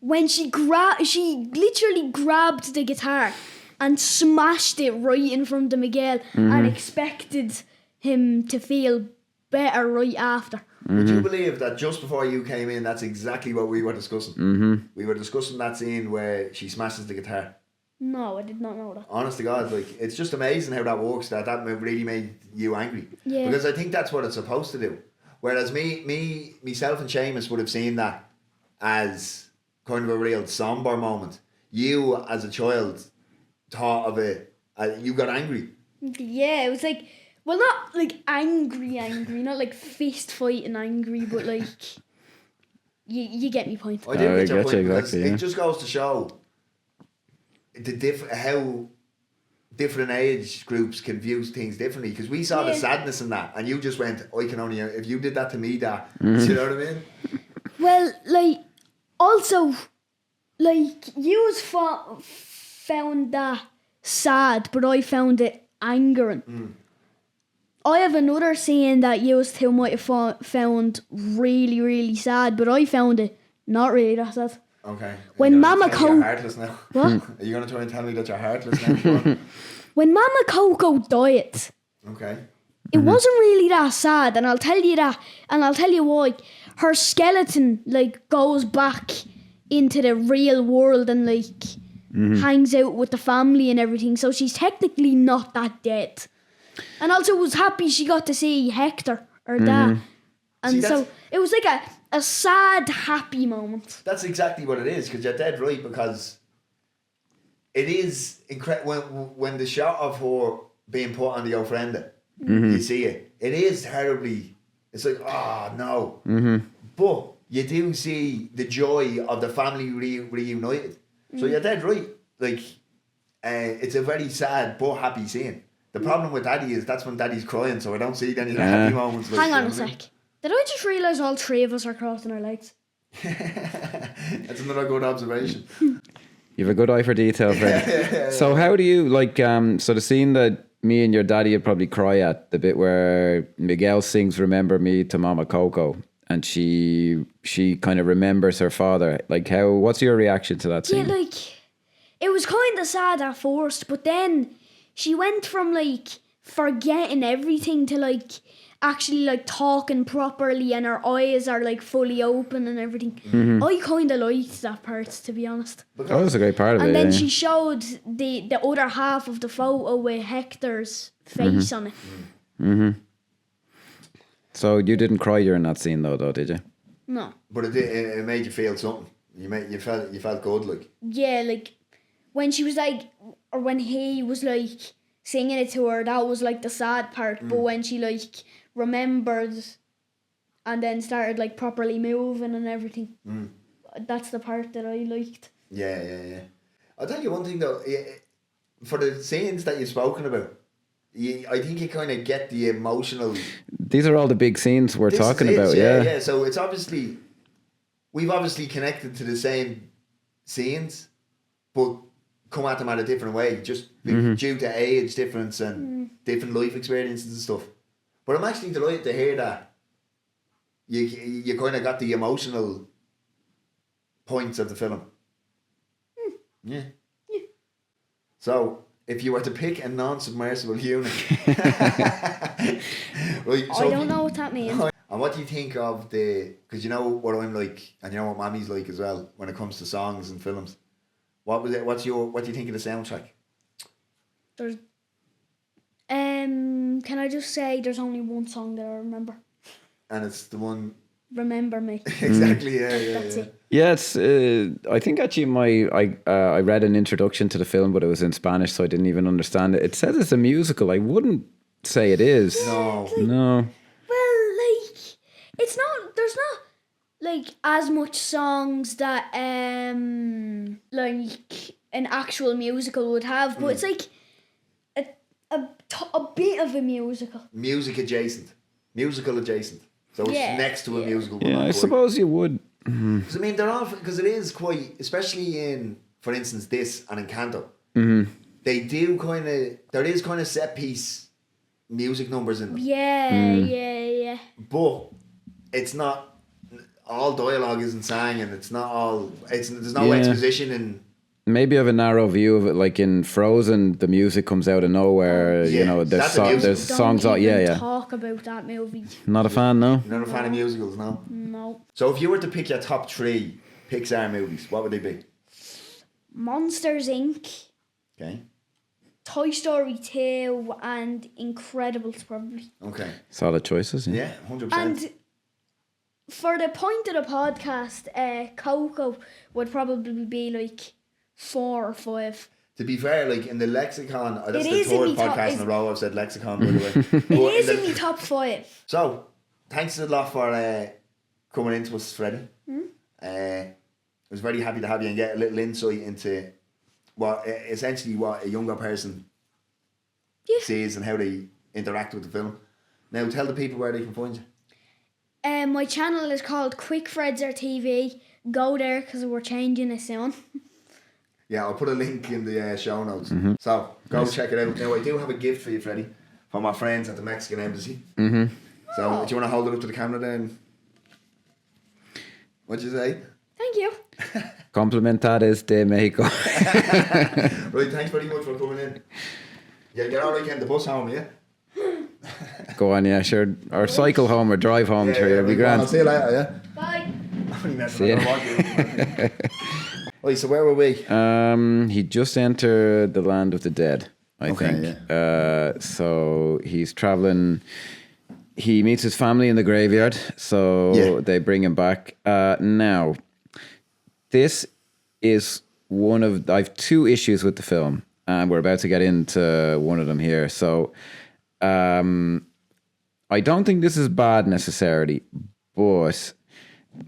when she literally grabbed the guitar and smashed it right in front of Miguel and expected him to feel better right after. Would you believe that just before you came in, that's exactly what we were discussing? We were discussing that scene where she smashes the guitar. No, I did not know that. Honest to God, like, it's just amazing how that works, that really made you angry. Yeah. Because I think that's what it's supposed to do. Whereas myself and Seamus would have seen that as kind of a real somber moment. You, as a child, thought of it, you got angry. Yeah, it was like, well, not like angry, not like fist fighting angry, but like, you get me point. I do I get your get point, you, because exactly, yeah. it just goes to show how different age groups can view things differently. Because we saw the Yeah. sadness in that, and you just went, I can only, if you did that to me, that, do you know what I mean? Well, like, also, like, you found that sad, but I found it angering. I have another scene that you two might have found really, really sad, but I found it not really that sad. Okay. When Are you gonna Mama tell me you're Co- heartless now? What? Are you going to try and tell me that you're heartless now? Go on. When Mama Coco died, Okay. it wasn't really that sad, and I'll tell you that, and I'll tell you why. Her skeleton like goes back into the real world and like hangs out with the family and everything, so she's technically not that dead. And also was happy she got to see Hector or that, and See, so that's- it was like a sad, happy moment. That's exactly what it is, because you're dead right, because it is incredible when the shot of her being put on the ofrenda, you see it. It is terribly, it's like, oh no. But you do see the joy of the family reunited. So you're dead right. Like, it's a very sad but happy scene. The problem with Daddy is that's when Daddy's crying, so I don't see any happy moments. Like, Hang on you a know what I mean? sec. Did I just realise all three of us are crossing our legs? That's another good observation. You have a good eye for detail, Fred. So how do you like so the scene that me and your daddy would probably cry at, the bit where Miguel sings "Remember Me" to Mama Coco, and she kind of remembers her father. Like, what's your reaction to that Yeah, scene? like, it was kind of sad at first, but then she went from, like, forgetting everything to, like, actually, like, talking properly, and her eyes are, like, fully open and everything. I kind of liked that part, to be honest. That was a great part of And it. then yeah. she showed the other half of the photo with Hector's face on it. So you didn't cry during that scene, though, did you? No. But it made you feel something. You felt good, like. Yeah, like, when she was, like, or when he was, like, singing it to her, that was, like, the sad part. But when she, like, remembered and then started, like, properly moving and everything, that's the part that I liked. Yeah. I'll tell you one thing though. For the scenes that you've spoken about, I think you kind of get the emotional. These are all the big scenes we're This is talking it, about, yeah. So it's we've obviously connected to the same scenes, but come at them at a different way, just due to age difference and different life experiences and stuff. But I'm actually delighted to hear that you kind of got the emotional points of the film. Yeah. So, if you were to pick a non-submersible unit, right? I don't know what that means. And what do you think of because you know what I'm like, and you know what Mammy's like as well when it comes to songs and films. What do you think of the soundtrack? There's, can I just say there's only one song that I remember? And it's the one remember me. Exactly. Yeah. That's it. Yeah, it's. I think actually I read an introduction to the film, but it was in Spanish, so I didn't even understand it. It says it's a musical. I wouldn't say it is. No. No. Well, like, it's not. There's not like as much songs that like an actual musical would have, but it's like a bit of a musical. Musical adjacent. So it's Yeah, next to a musical. but Yeah, not I quite. suppose you would. 'Cause, I mean, they're all because it is quite, especially in, for instance, this and Encanto. They do kind of. There is kind of set piece music numbers in them, Yeah. but it's not all dialogue isn't sang, and it's not all. There's no Yeah. exposition and. Maybe I have a narrow view of it. Like in Frozen, the music comes out of nowhere. Yeah, You know, there's that's a musical. there's songs. Don't Yeah, even yeah. talk about that movie. Not a fan, no. You're not a fan of musicals, no. No. So if you were to pick your top 3 Pixar movies, what would they be? Monsters Inc., Okay. Toy Story 2, and Incredibles probably. Okay. Solid choices. Yeah. Yeah, 100%. And for the point of the podcast, Coco would probably be like 4 or 5. To be fair, like in the lexicon, that's It the is in third the top- podcast in a row I've said lexicon, by the way. It is in the top 5. So, thanks a lot for coming into us, Freddie. I was very happy to have you and get a little insight into essentially what a younger person Yeah. sees and how they interact with the film. Now, tell the people where they can find you. My channel is called Quick Fredzer TV. Go there because we're changing it soon. Yeah, I'll put a link in the show notes. So, go check it out. Now, I do have a gift for you, Freddie, from our friends at the Mexican Embassy. So, do you want to hold it up to the camera then? What'd you say? Thank you. Complementades de Mexico. Right, thanks very much for coming in. Yeah, you're all right getting the bus home, yeah? Go on, yeah, sure. Or cycle home or drive home, sure, it'll be I'll grand. see you later, yeah? Bye. See ya. Right, so where were we? He just entered the land of the dead, I Okay, think. So he's traveling. He meets his family in the graveyard, so Yeah. they bring him back. Now, this is one of. I have 2 issues with the film, and we're about to get into one of them here. So, I don't think this is bad necessarily, but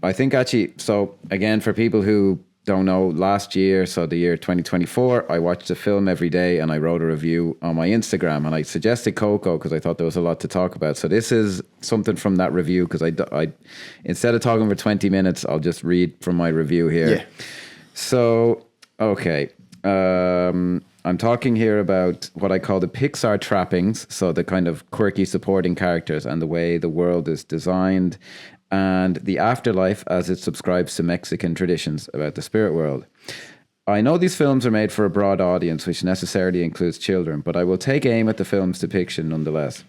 I think actually. So again, for people who don't know, last year, so the year 2024, I watched a film every day and I wrote a review on my Instagram, and I suggested Coco because I thought there was a lot to talk about. So this is something from that review, because I instead of talking for 20 minutes, I'll just read from my review here. Yeah. So, okay. I'm talking here about what I call the Pixar trappings, so the kind of quirky supporting characters and the way the world is designed, and the afterlife as it subscribes to Mexican traditions about the spirit world. I know these films are made for a broad audience, which necessarily includes children, but I will take aim at the film's depiction nonetheless.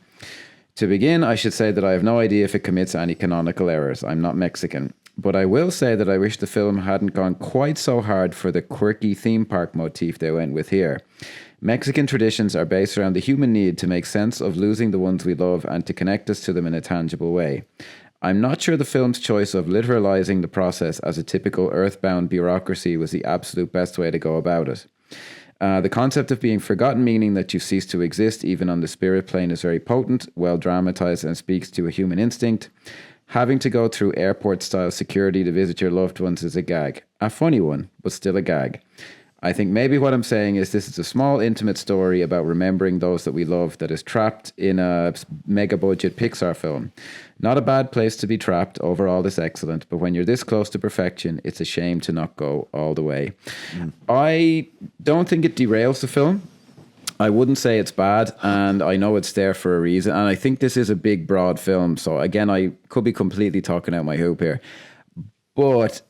To begin, I should say that I have no idea if it commits any canonical errors. I'm not Mexican. But I will say that I wish the film hadn't gone quite so hard for the quirky theme park motif they went with here. Mexican traditions are based around the human need to make sense of losing the ones we love and to connect us to them in a tangible way. I'm not sure the film's choice of literalizing the process as a typical earthbound bureaucracy was the absolute best way to go about it. The concept of being forgotten, meaning that you cease to exist even on the spirit plane, is very potent, well dramatized, and speaks to a human instinct. Having to go through airport-style security to visit your loved ones is a gag. A funny one, but still a gag. I think maybe what I'm saying is this is a small, intimate story about remembering those that we love that is trapped in a mega-budget Pixar film. Not a bad place to be trapped. Overall, it's excellent. But when you're this close to perfection, it's a shame to not go all the way. I don't think it derails the film. I wouldn't say it's bad, and I know it's there for a reason. And I think this is a big, broad film. So again, I could be completely talking out my hoop here. But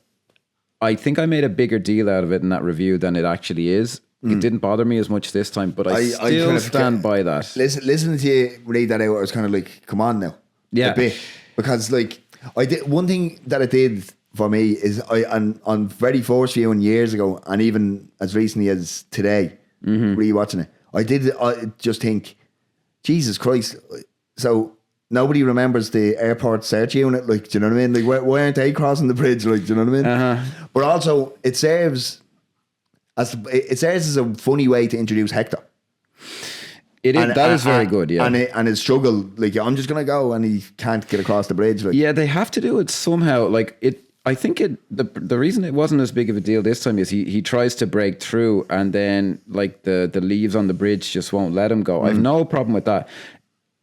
I think I made a bigger deal out of it in that review than it actually is. It didn't bother me as much this time, but I still kind of stand by that. Listening to you read that out, I was kind of like, come on now. Yeah. A bit. Because like, I did one thing that it did for me is on very first viewing years ago, and even as recently as today, rewatching it, I just think, Jesus Christ. So nobody remembers the airport search unit. Like, do you know what I mean? Like, why aren't they crossing the bridge? Like, do you know what I mean? But also, it serves as a funny way to introduce Hector. That is very good, yeah. And his struggle, like, I'm just gonna go, and he can't get across the bridge. Like, yeah, they have to do it somehow. Like it, I think the reason it wasn't as big of a deal this time is he tries to break through, and then like the leaves on the bridge just won't let him go. I have no problem with that.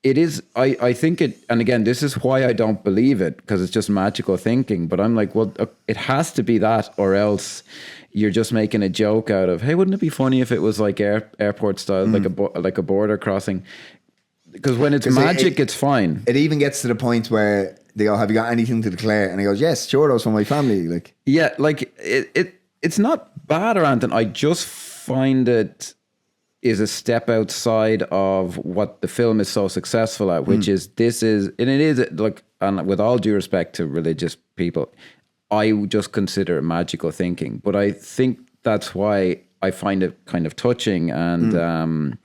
It is, I think it, and again, this is why I don't believe it, because it's just magical thinking. But I'm like, well, it has to be that, or else you're just making a joke out of, hey, wouldn't it be funny if it was like airport style, like a border crossing? Because when it's magic, it's fine. It even gets to the point where they go, have you got anything to declare? And he goes, yes, sure, those from my family. Like, yeah, like it's not bad or anything. I just find it is a step outside of what the film is so successful at, which is and it is like, and with all due respect to religious people, I just consider it magical thinking. But I think that's why I find it kind of touching and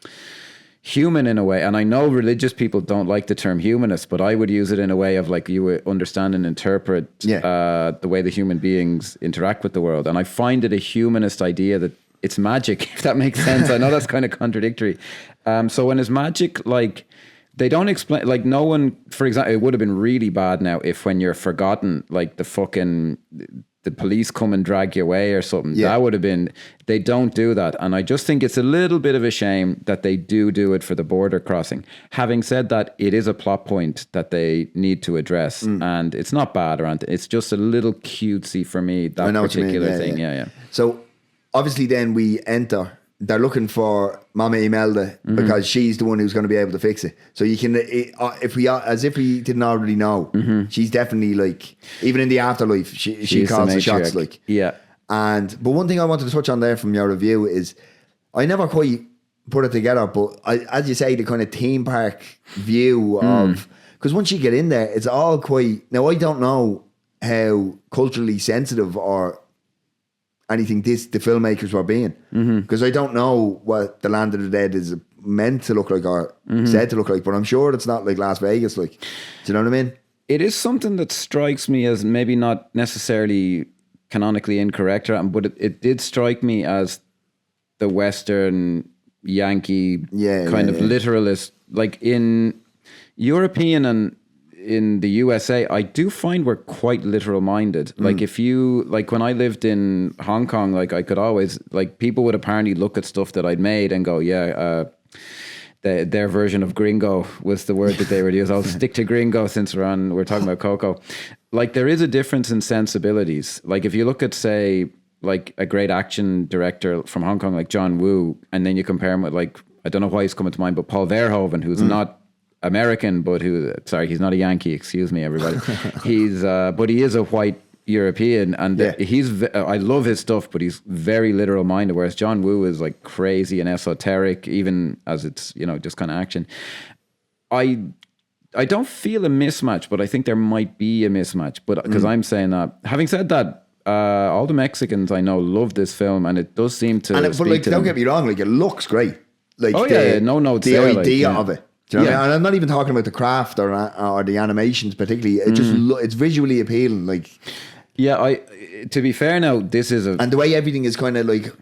human in a way. And I know religious people don't like the term humanist, but I would use it in a way of like, you would understand and interpret the way the human beings interact with the world. And I find it a humanist idea that it's magic, if that makes sense. I know that's kind of contradictory. So when it's magic, like, they don't explain, like, no one, for example, it would have been really bad now if when you're forgotten, like the police come and drag you away or something. Yeah. That would have been, they don't do that. And I just think it's a little bit of a shame that they do it for the border crossing. Having said that, it is a plot point that they need to address, and it's not bad or anything. It's just a little cutesy for me, that particular thing. Yeah. So obviously then we enter, they're looking for Mama Imelda because she's the one who's going to be able to fix it. So you can, if we didn't already know, she's definitely like, even in the afterlife, she calls the shots. Like, yeah. But one thing I wanted to touch on there from your review is, I never quite put it together, but as you say, the kind of theme park view of, because once you get in there, it's all quite, now I don't know how culturally sensitive or anything the filmmakers were being, because I don't know what the Land of the Dead is meant to look like or said to look like, but I'm sure it's not like Las Vegas. Like, do you know what I mean? It is something that strikes me as maybe not necessarily canonically incorrect, but it did strike me as the Western Yankee kind of literalist, like in European and in the USA, I do find we're quite literal minded. Like if you, like when I lived in Hong Kong, like I could always, like people would apparently look at stuff that I'd made and go, their version of gringo was the word that they would use. I'll stick to gringo since we're talking about Coco. Like there is a difference in sensibilities. Like if you look at, say, like a great action director from Hong Kong, like John Woo, and then you compare him with, like, I don't know why he's coming to mind, but Paul Verhoeven, who's not American, but he's not a Yankee, excuse me, everybody. But he is a white European, and I love his stuff, but he's very literal minded, whereas John Woo is like crazy and esoteric, even as it's, just kind of action. I don't feel a mismatch, but I think there might be a mismatch, but because I'm saying that. Having said that, all the Mexicans I know love this film, and it does seem to speak to them. Don't get me wrong, like it looks great. Like the idea of it. Do you know what I mean? And I'm not even talking about the craft or the animations particularly. It just it's visually appealing. Like, to be fair now, this is and the way everything is kind of like,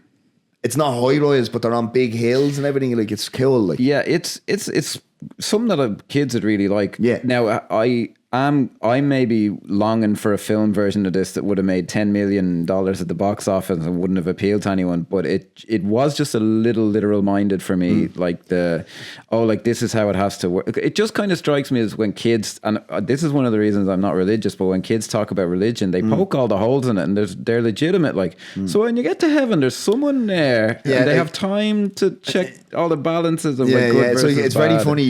it's not high rise, but they're on big hills and everything. Like, it's cool. Like, it's something that kids would really like. Yeah. Now I may be longing for a film version of this that would have made $10 million at the box office and wouldn't have appealed to anyone. But it was just a little literal minded for me. Like this is how it has to work. It just kind of strikes me as when kids, and this is one of the reasons I'm not religious, but when kids talk about religion, they poke all the holes in it, and they're legitimate. Like, so when you get to heaven, there's someone there, and they have time to check all the balances of good versus it's bad. very funny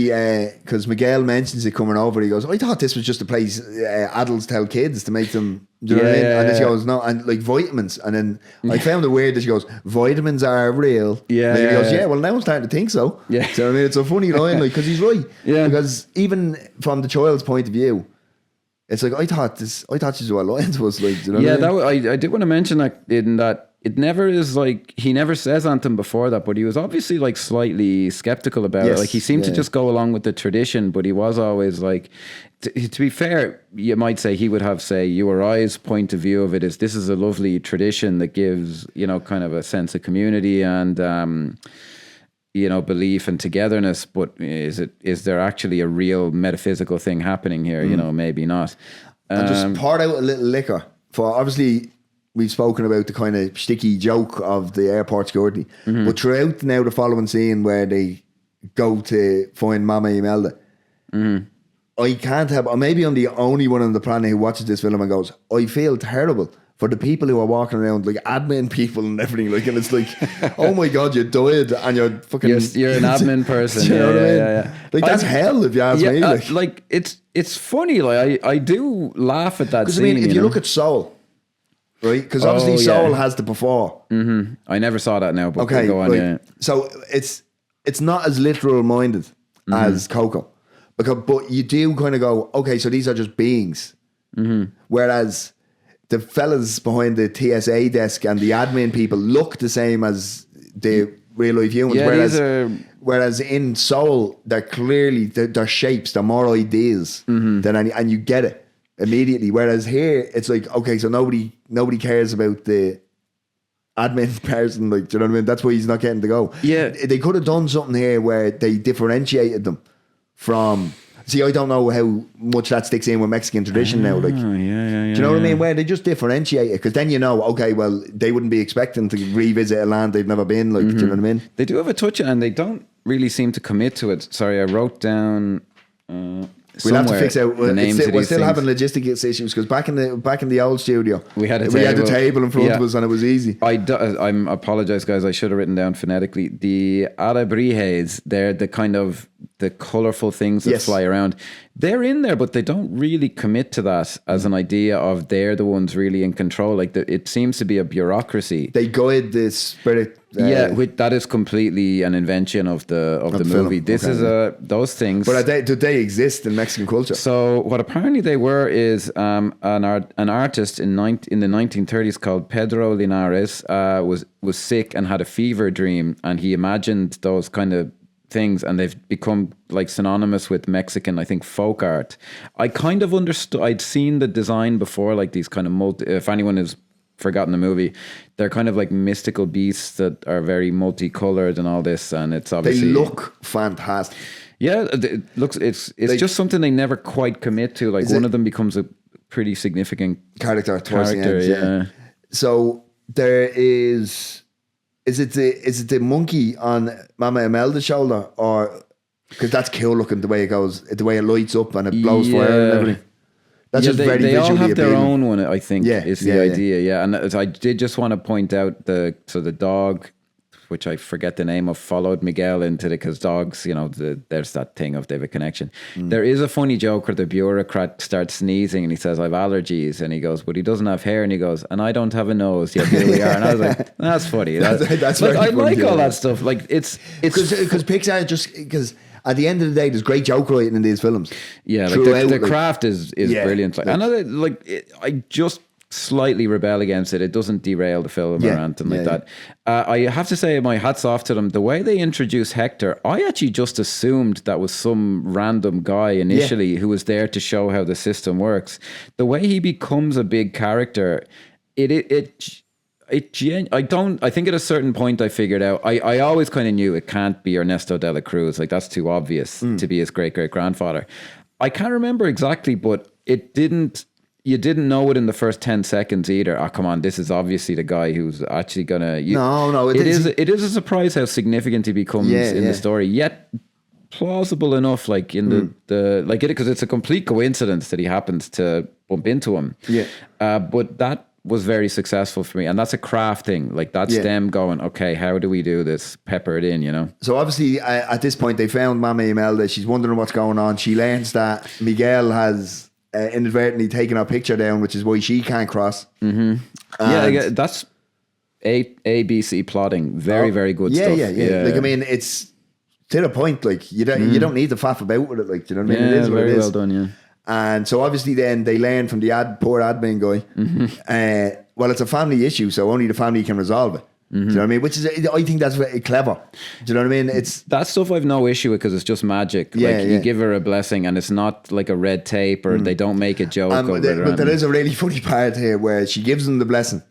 because Miguel mentions it coming over. He goes, I thought this was just a place adults tell kids to make them, do you know what I mean? And then she goes, no, and like vitamins. And then I found it weird that she goes, vitamins are real. And he goes, well, now I'm starting to think so. Yeah. So I mean, it's a funny line, like, because he's right. Yeah. Because even from the child's point of view, it's like, I thought this was what Lions was like. Do you know what I mean? I did want to mention that in that it never is like, he never says anything before that, but he was obviously like slightly skeptical about it. Like he seemed to just go along with the tradition, but he was always like, to be fair, you might say he would have, say, URI's point of view of it is, this is a lovely tradition that gives, you know, kind of a sense of community and, you know, belief and togetherness, but is there actually a real metaphysical thing happening here? You know, maybe not. And just poured out a little liquor for, obviously, we've spoken about the kind of sticky joke of the airport security, but throughout now the following scene where they go to find Mama Imelda, I can't help, or maybe I'm the only one on the planet who watches this film and goes, I feel terrible for the people who are walking around, like admin people and everything, like, and it's like, oh my God, you died and you're fucking... You're an admin person. You know what I mean? Like, that's hell, if you ask me. Like, it's funny, like, I do laugh at that scene. I mean, if you look at Soul, right? Because obviously Soul has the before. I never saw that now, but okay, go on, right. So it's not as literal minded as Coco. But you do kind of go, okay, so these are just beings. Whereas the fellas behind the TSA desk and the admin people look the same as the real life humans. Yeah, whereas in Soul, they're clearly, they're shapes, they're more ideas than any, and you get it immediately. Whereas here, it's like, okay, so nobody cares about the admin person, like, do you know what I mean? That's why he's not getting to go. Yeah. They could have done something here where they differentiated them from... See, I don't know how much that sticks in with Mexican tradition now. Like, do you know what I mean? Where they just differentiate it, because then you know, okay, well, they wouldn't be expecting to revisit a land they've never been. Like, do you know what I mean? They do have a touch, and they don't really seem to commit to it. Sorry, I wrote down. We'll have to fix out the names. We're still having logistical issues because back in the old studio, we had a table in front of us and it was easy. I apologize, guys. I should have written down phonetically. The alebrijes, they're the kind of the colorful things that fly around. They're in there, but they don't really commit to that as an idea of they're the ones really in control. Like it seems to be a bureaucracy. They guide the spirit. That is completely an invention of the movie. Film. This is those things. But do they exist in Mexican culture? So what apparently they were is an artist in the 1930s called Pedro Linares was sick and had a fever dream, and he imagined those kind of things, and they've become like synonymous with Mexican, I think, folk art. I kind of understood. I'd seen the design before, like these kind of if anyone has forgotten the movie, they're kind of like mystical beasts that are very multicolored and all this, and it's obviously they look fantastic. Yeah, it looks it's just something they never quite commit to. Like one of them becomes a pretty significant character towards the end. Yeah. So there is it the monkey on Mama Imelda's shoulder, or because that's cool looking the way it goes, the way it lights up and it blows fire and everything. That's just very they all visually have their appealing. own one, I think, is the idea. Yeah, and I did just want to point out the dog, which I forget the name of, followed Miguel into it, because dogs, you know, there's that thing of they have a connection. There is a funny joke where the bureaucrat starts sneezing and he says, I've allergies, and he goes, but he doesn't have hair, and he goes, and I don't have a nose. Yeah, here we are. And I was like, that's funny. That's like, I like all that stuff. Like it's because Pixar because at the end of the day, there's great joke writing in these films. Yeah, like the craft is brilliant. Like, I just slightly rebel against it. It doesn't derail the film or anything like that. I have to say, my hat's off to them. The way they introduce Hector, I actually just assumed that was some random guy initially who was there to show how the system works. The way he becomes a big character, I think at a certain point I figured out, I always kind of knew it can't be Ernesto de la Cruz. Like, that's too obvious to be his great-great-grandfather. I can't remember exactly, but you didn't know it in the first 10 seconds either. Oh, come on, this is obviously the guy who's actually gonna... No. It is a surprise how significant he becomes in the story, yet plausible enough, like in because it's a complete coincidence that he happens to bump into him. Yeah. But that was very successful for me, and that's a craft thing. Like, that's them going, okay, how do we do this? Pepper it in, you know. So obviously at this point they found Mama Imelda. She's wondering what's going on. She learns that Miguel has inadvertently taken her picture down, which is why she can't cross. Yeah, that's ABC plotting. Very, very good stuff. Yeah. Like, I mean, it's to the point. Like, you don't need to faff about with it. Like, do you know what I mean? It is what it is. Well done, yeah. And so obviously then they learn from the poor admin guy. Well, it's a family issue, so only the family can resolve it. Do you know what I mean? Which is, I think that's very clever. Do you know what I mean? It's that stuff I've no issue with because it's just magic. You give her a blessing and it's not like a red tape or they don't make a joke over it. But there is a really funny part here where she gives them the blessing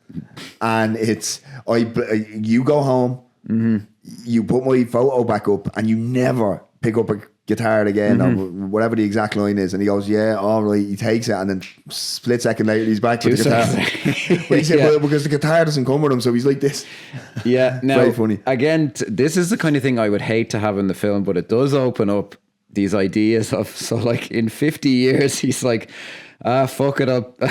and it's, you go home, you put my photo back up and you never pick up a guitar again or whatever the exact line is. And he goes, yeah, all right. He takes it and then split second later he's back with the guitar. But he said, well, because the guitar doesn't come with him, so he's like this. Yeah, now, very funny. Again, this is the kind of thing I would hate to have in the film, but it does open up these ideas of, so like in 50 years, he's like, fuck it up.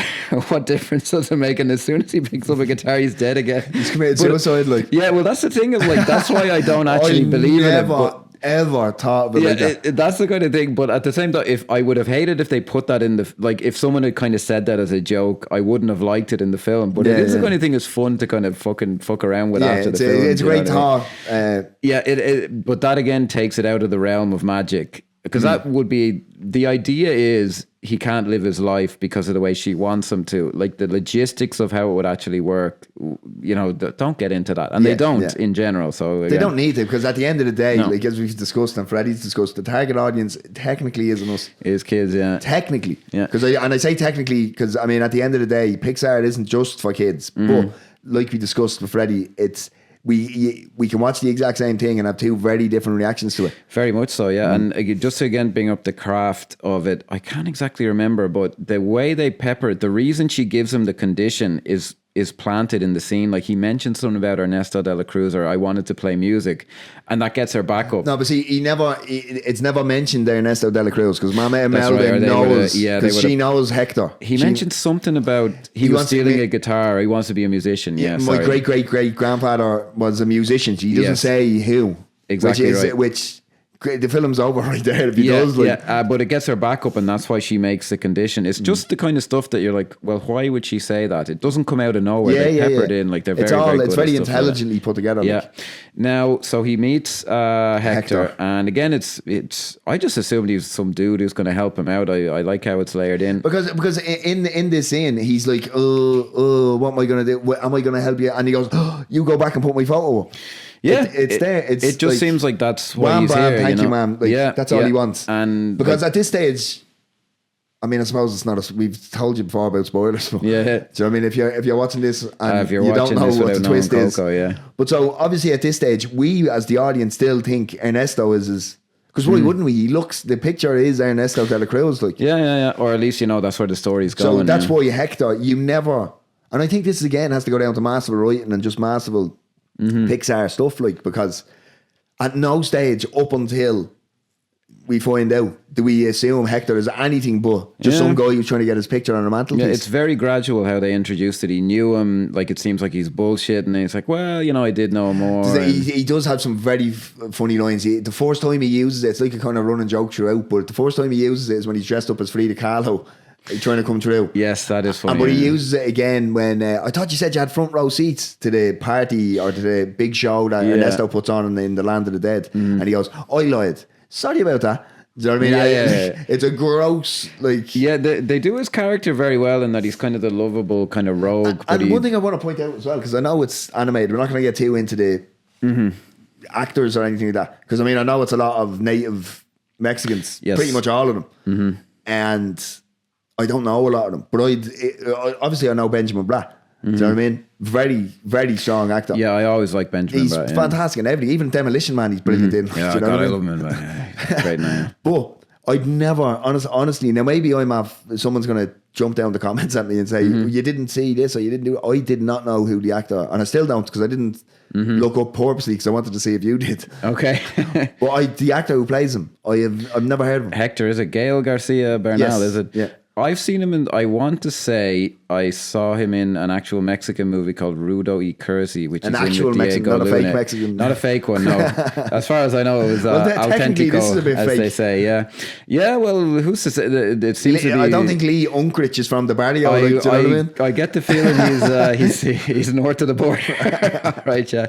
What difference does it make? And as soon as he picks up a guitar, he's dead again. He's committed suicide, like. Yeah, well, that's the thing is like, that's why I don't actually believe in it. But ever thought of it like that. That's the kind of thing. But at the same time, if I would have hated if they put that in the, like if someone had kind of said that as a joke, I wouldn't have liked it in the film. But it is the kind of thing that's fun to kind of fuck around with after the film. It's a great thought. But that again takes it out of the realm of magic. Because that would be, the idea is he can't live his life because of the way she wants him to. Like the logistics of how it would actually work, you know, don't get into that. And they don't in general. So again, they don't need to, because at the end of the day, like as we've discussed and Freddie's discussed, the target audience technically isn't us. Is kids, yeah. Technically. Yeah. And I say technically because, I mean, at the end of the day, Pixar isn't just for kids. But like we discussed with Freddie, it's, we can watch the exact same thing and have two very different reactions to it. Very much so, yeah. And just to again bring up the craft of it, I can't exactly remember, but the way they pepper it, the reason she gives him the condition is planted in the scene. Like he mentioned something about Ernesto de la Cruz or I wanted to play music, and that gets her back up. No, but see, it's never mentioned Ernesto de la Cruz because Mama Imelda knows, because she knows Hector. He mentioned something about he was stealing a guitar, he wants to be a musician. My great grandfather was a musician. He doesn't say who. Exactly, which the film's over right there if he does. But it gets her back up, and that's why she makes the condition. It's just the kind of stuff that you're like, well, why would she say that? It doesn't come out of nowhere. They pepper it in, like they're very good. It's very intelligently put together. Yeah. Now, so he meets Hector, and again, it's. I just assumed he was some dude who's going to help him out. I like how it's layered in because in this scene, he's like, what am I going to do? Am I going to help you? And he goes, you go back and put my photo up. Yeah, it's there. It just like, seems like that's why he's here. Thank you, ma'am. Like, that's all he wants. And because at this stage, I mean, I suppose it's not. We've told you before about spoilers. But, do you know what I mean? If you're watching this and you don't know what the twist is, but so obviously at this stage, we as the audience still think Ernesto is. Because why wouldn't we? The picture is Ernesto de la Cruz, like or at least that's where the story's going. So that's why Hector. You never, and I think this again has to go down to masterful writing and just masterful. Pixar stuff, like, because at no stage up until we find out do we assume Hector is anything but just some guy who's trying to get his picture on a mantelpiece. It's very gradual how they introduced it. He knew him, like it seems like he's bullshit, and he's like, well, I did know more. He does have some very funny lines. The first time he uses it, it's like a kind of running joke throughout, but the first time he uses it is when he's dressed up as Frida Kahlo trying to come through. Yes, that is funny. But he uses it again when I thought you said you had front row seats to the party or to the big show that Ernesto puts on in the Land of the Dead, and he goes, I lied. Sorry about that. Do you know what I mean? Yeah. It's a gross, like... Yeah, they do his character very well in that he's kind of the lovable kind of rogue. And one thing I want to point out as well, because I know it's animated, we're not going to get too into the actors or anything like that, because I mean, I know it's a lot of native Mexicans, pretty much all of them. And I don't know a lot of them, but obviously I know Benjamin Bratt. Do you know what I mean? Very, very strong actor. Yeah, I always like Benjamin Bratt. He's fantastic in everything. Even Demolition Man, he's brilliant in. Yeah, I love him. Great man. But I'd never, honestly, now maybe someone's going to jump down the comments at me and say, you didn't see this or you didn't do it. I did not know who the actor, and I still don't, because I didn't look up purposely because I wanted to see if you did. Okay. But the actor who plays him, I've never heard of him. Hector, is it Gael Garcia Bernal? Yes. Is it? Yeah. I've seen him in, I want to say, I saw him in an actual Mexican movie called Rudo y Cursi, which An is actual in with Mexican, Diego not a Luna. fake Mexican. Not a fake one, no. As far as I know, it was technically, this is a authentico, bit as fake. they say. Yeah, yeah. Well, who's to say? It seems to be. I don't think Lee Unkrich is from the barrio. Like, do you know what I mean? I get the feeling he's north of the border. Right, yeah.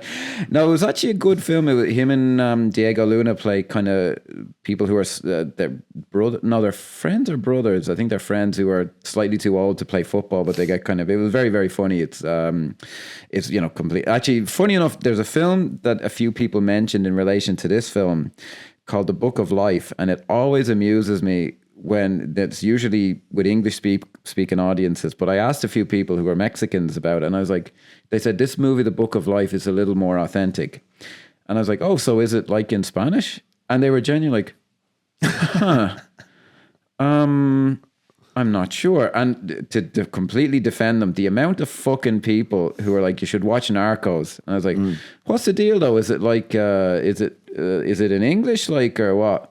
No, it was actually a good film. Him and Diego Luna play kind of people who are their brother. No, they're friends or brothers. I think they're friends who are slightly too old to play football, but they get kind of. It was very, very funny. It's complete. Actually, funny enough, there's a film that a few people mentioned in relation to this film called The Book of Life, and it always amuses me when that's usually with English speaking audiences. But I asked a few people who are Mexicans about it, and I was like, they said this movie, The Book of Life, is a little more authentic. And I was like, oh, so is it like in Spanish? And they were genuinely like, huh. I'm not sure. And to completely defend them, the amount of fucking people who are like, you should watch Narcos. And I was like, what's the deal though? Is it like, is it in English, like, or what?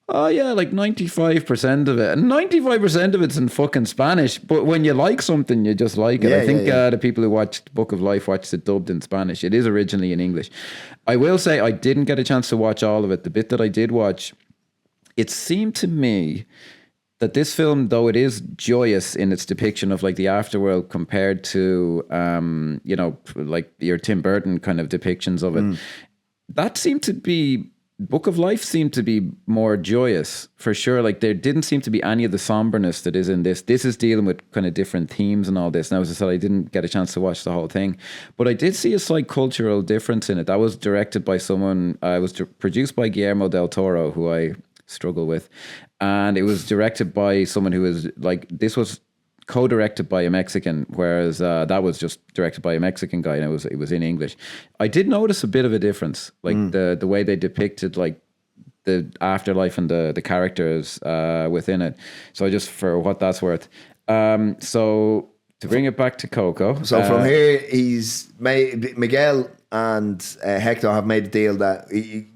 Oh yeah, like 95% of it. And 95% of it's in fucking Spanish. But when you like something, you just like it. Yeah, I think yeah. the people who watched Book of Life watched it dubbed in Spanish. It is originally in English. I will say I didn't get a chance to watch all of it. The bit that I did watch, it seemed to me that this film, though it is joyous in its depiction of like the afterworld compared to, like your Tim Burton kind of depictions of it, that seemed to be, Book of Life seemed to be more joyous for sure. Like there didn't seem to be any of the somberness that is in this. This is dealing with kind of different themes and all this. And as I said, I didn't get a chance to watch the whole thing, but I did see a slight cultural difference in it. That was directed by someone, produced by Guillermo del Toro, who I struggle with. And it was directed by someone who was like, this was co-directed by a Mexican, whereas that was just directed by a Mexican guy, and it was in English. I did notice a bit of a difference, like the way they depicted like the afterlife and the characters within it. So just for what that's worth. So to bring it back to Coco. So from here, he's made Miguel and Hector have made a deal that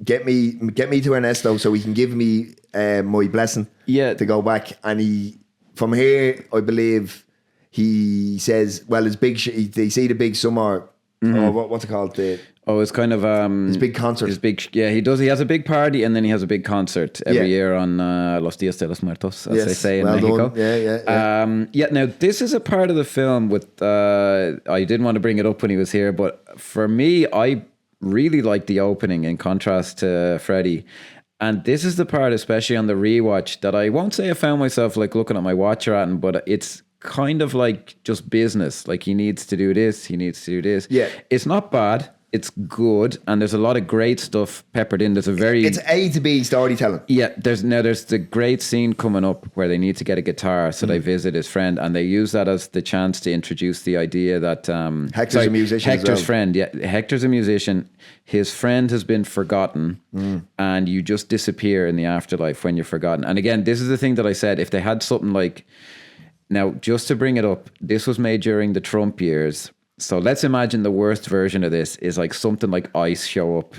get me to Ernesto so he can give me my blessing to go back. And from here, I believe he says, well, his big they see the big summer, or what's it called? It's kind of his big concert. He does. He has a big party and then he has a big concert every year on Los Días de los Muertos, as they say in Mexico. Done. Yeah. Now this is a part of the film with. I didn't want to bring it up when he was here, but for me, I really like the opening in contrast to Freddie. And this is the part, especially on the rewatch, that I won't say I found myself like looking at my watch at, but it's kind of like just business. Like he needs to do this, he needs to do this. Yeah. It's not bad. It's good, and there's a lot of great stuff peppered in. It's A to B storytelling. Yeah, there's the great scene coming up where they need to get a guitar, so they visit his friend, and they use that as the chance to introduce the idea that Hector's a musician. Hector's friend, Hector's a musician. His friend has been forgotten, and you just disappear in the afterlife when you're forgotten. And again, this is the thing that I said. If they had something like, now just to bring it up, this was made during the Trump years. So let's imagine the worst version of this is like something like ICE show up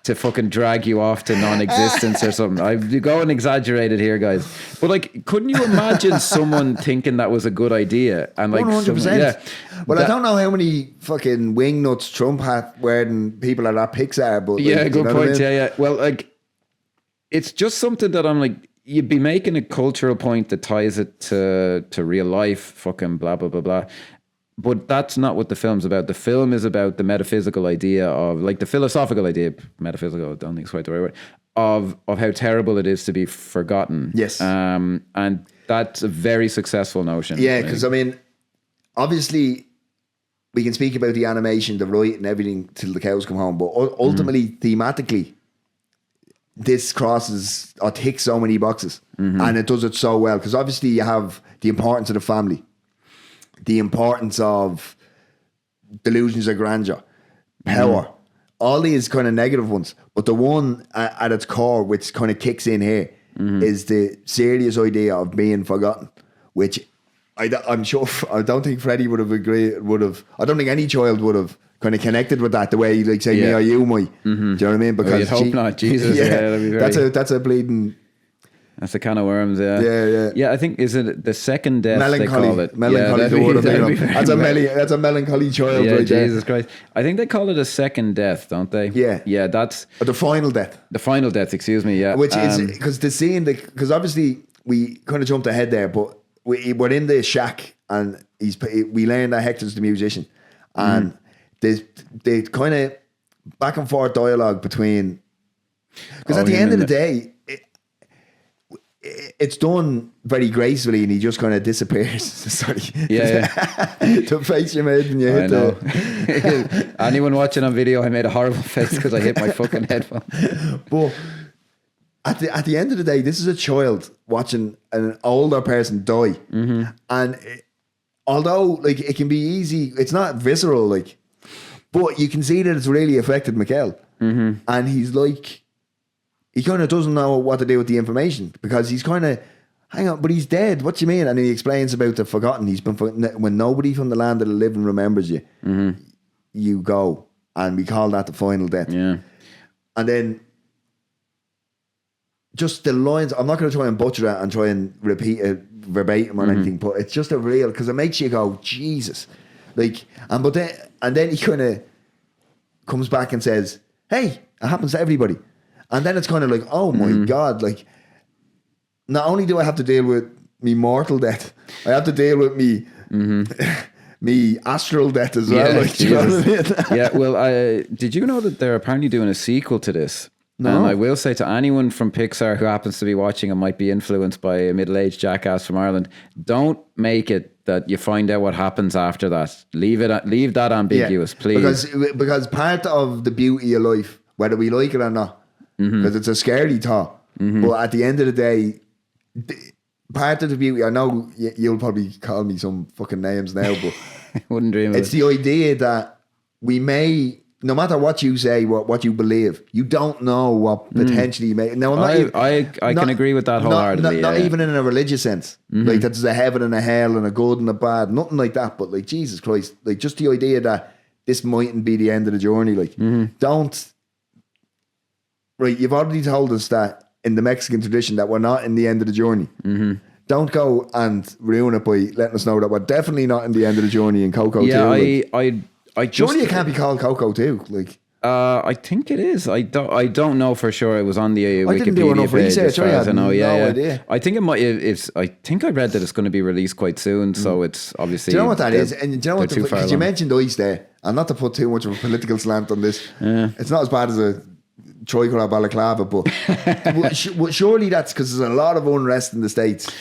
to fucking drag you off to non-existence or something. I'm going exaggerated here, guys. But like, couldn't you imagine someone thinking that was a good idea? And like, 100%. Well, I don't know how many fucking wingnuts Trump hat wearing people are at Pixar, but yeah, like, good point. I mean? Yeah. Well, like, it's just something that I'm like, you'd be making a cultural point that ties it to real life, fucking blah, blah, blah, blah. But that's not what the film's about. The film is about the metaphysical idea of, like the philosophical idea, metaphysical, I don't think it's quite the right word, of how terrible it is to be forgotten. Yes. And that's a very successful notion. Yeah, because I mean, obviously, we can speak about the animation, the writing, and everything till the cows come home, but ultimately, thematically, this crosses or ticks so many boxes, and it does it so well. Because obviously, you have the importance of the family, the importance of delusions of grandeur, power, all these kind of negative ones. But the one at its core, which kind of kicks in here, is the serious idea of being forgotten, which I'm sure, I don't think Freddie would have agreed, I don't think any child would have kind of connected with that the way you like say, me or you, my. Do you know what I mean? Because you'd hope not, Jesus. Yeah, that'd be very... that's a bleeding... That's a can of worms, yeah. Yeah, I think, is it the second death they call it? Melancholy, the word that's a melancholy child, yeah, right Jesus Christ. I think they call it a second death, don't they? Yeah. Yeah, that's... the final death. The final death, excuse me, yeah. Which is, because the scene, because obviously we kind of jumped ahead there, but we're in the shack and we learn that Hector's the musician. And they kind of back and forth dialogue between... Because at the end of the day... It's done very gracefully and he just kind of disappears. Sorry. Yeah. The face you made and you hit the... Anyone watching on video, I made a horrible face because I hit my fucking headphone. But at the end of the day, this is a child watching an older person die. And although like it can be easy, it's not visceral, like, but you can see that it's really affected Miguel. And he's like... He kind of doesn't know what to do with the information because he's kind of, hang on, but he's dead. What do you mean? And he explains about the forgotten. He's been when nobody from the land of the living remembers you, you go, and we call that the final death. Yeah. And then just the lines. I'm not going to try and butcher it and try and repeat it verbatim or anything, but it's just a real because it makes you go, Jesus, like, and then he kind of comes back and says, "Hey, it happens to everybody." And then it's kind of like, oh my God, like, not only do I have to deal with me mortal death, I have to deal with me me astral death as well. Yeah, like, do you know what I mean? Yeah, well, did you know that they're apparently doing a sequel to this? No. And I will say to anyone from Pixar who happens to be watching and might be influenced by a middle-aged jackass from Ireland, don't make it that you find out what happens after that. Leave that ambiguous, please. Because part of the beauty of life, whether we like it or not, because it's a scary thought. But at the end of the day, part of the beauty, I know you'll probably call me some fucking names now, but wouldn't dream of it. It's the idea that we may, no matter what you say, what you believe, you don't know what potentially you may. No, I can agree with that wholeheartedly. Not even in a religious sense. Like that there's a heaven and a hell and a good and a bad, nothing like that. But like Jesus Christ, like just the idea that this mightn't be the end of the journey. Like don't. Right, you've already told us that in the Mexican tradition that we're not in the end of the journey. Don't go and ruin it by letting us know that we're definitely not in the end of the journey in Coco too. Yeah, I just... Surely it can't be called Coco too. Like, I think it is. I don't know for sure. It was on the Wikipedia didn't do enough page, research. as far as I know. No idea. I think it might. I think I read that it's going to be released quite soon. So it's obviously. Do you know what that is? And do you know what? Because you mentioned ice there, and not to put too much of a political slant on this, it's not as bad as a troika or balaclava, but surely that's because there's a lot of unrest in the States.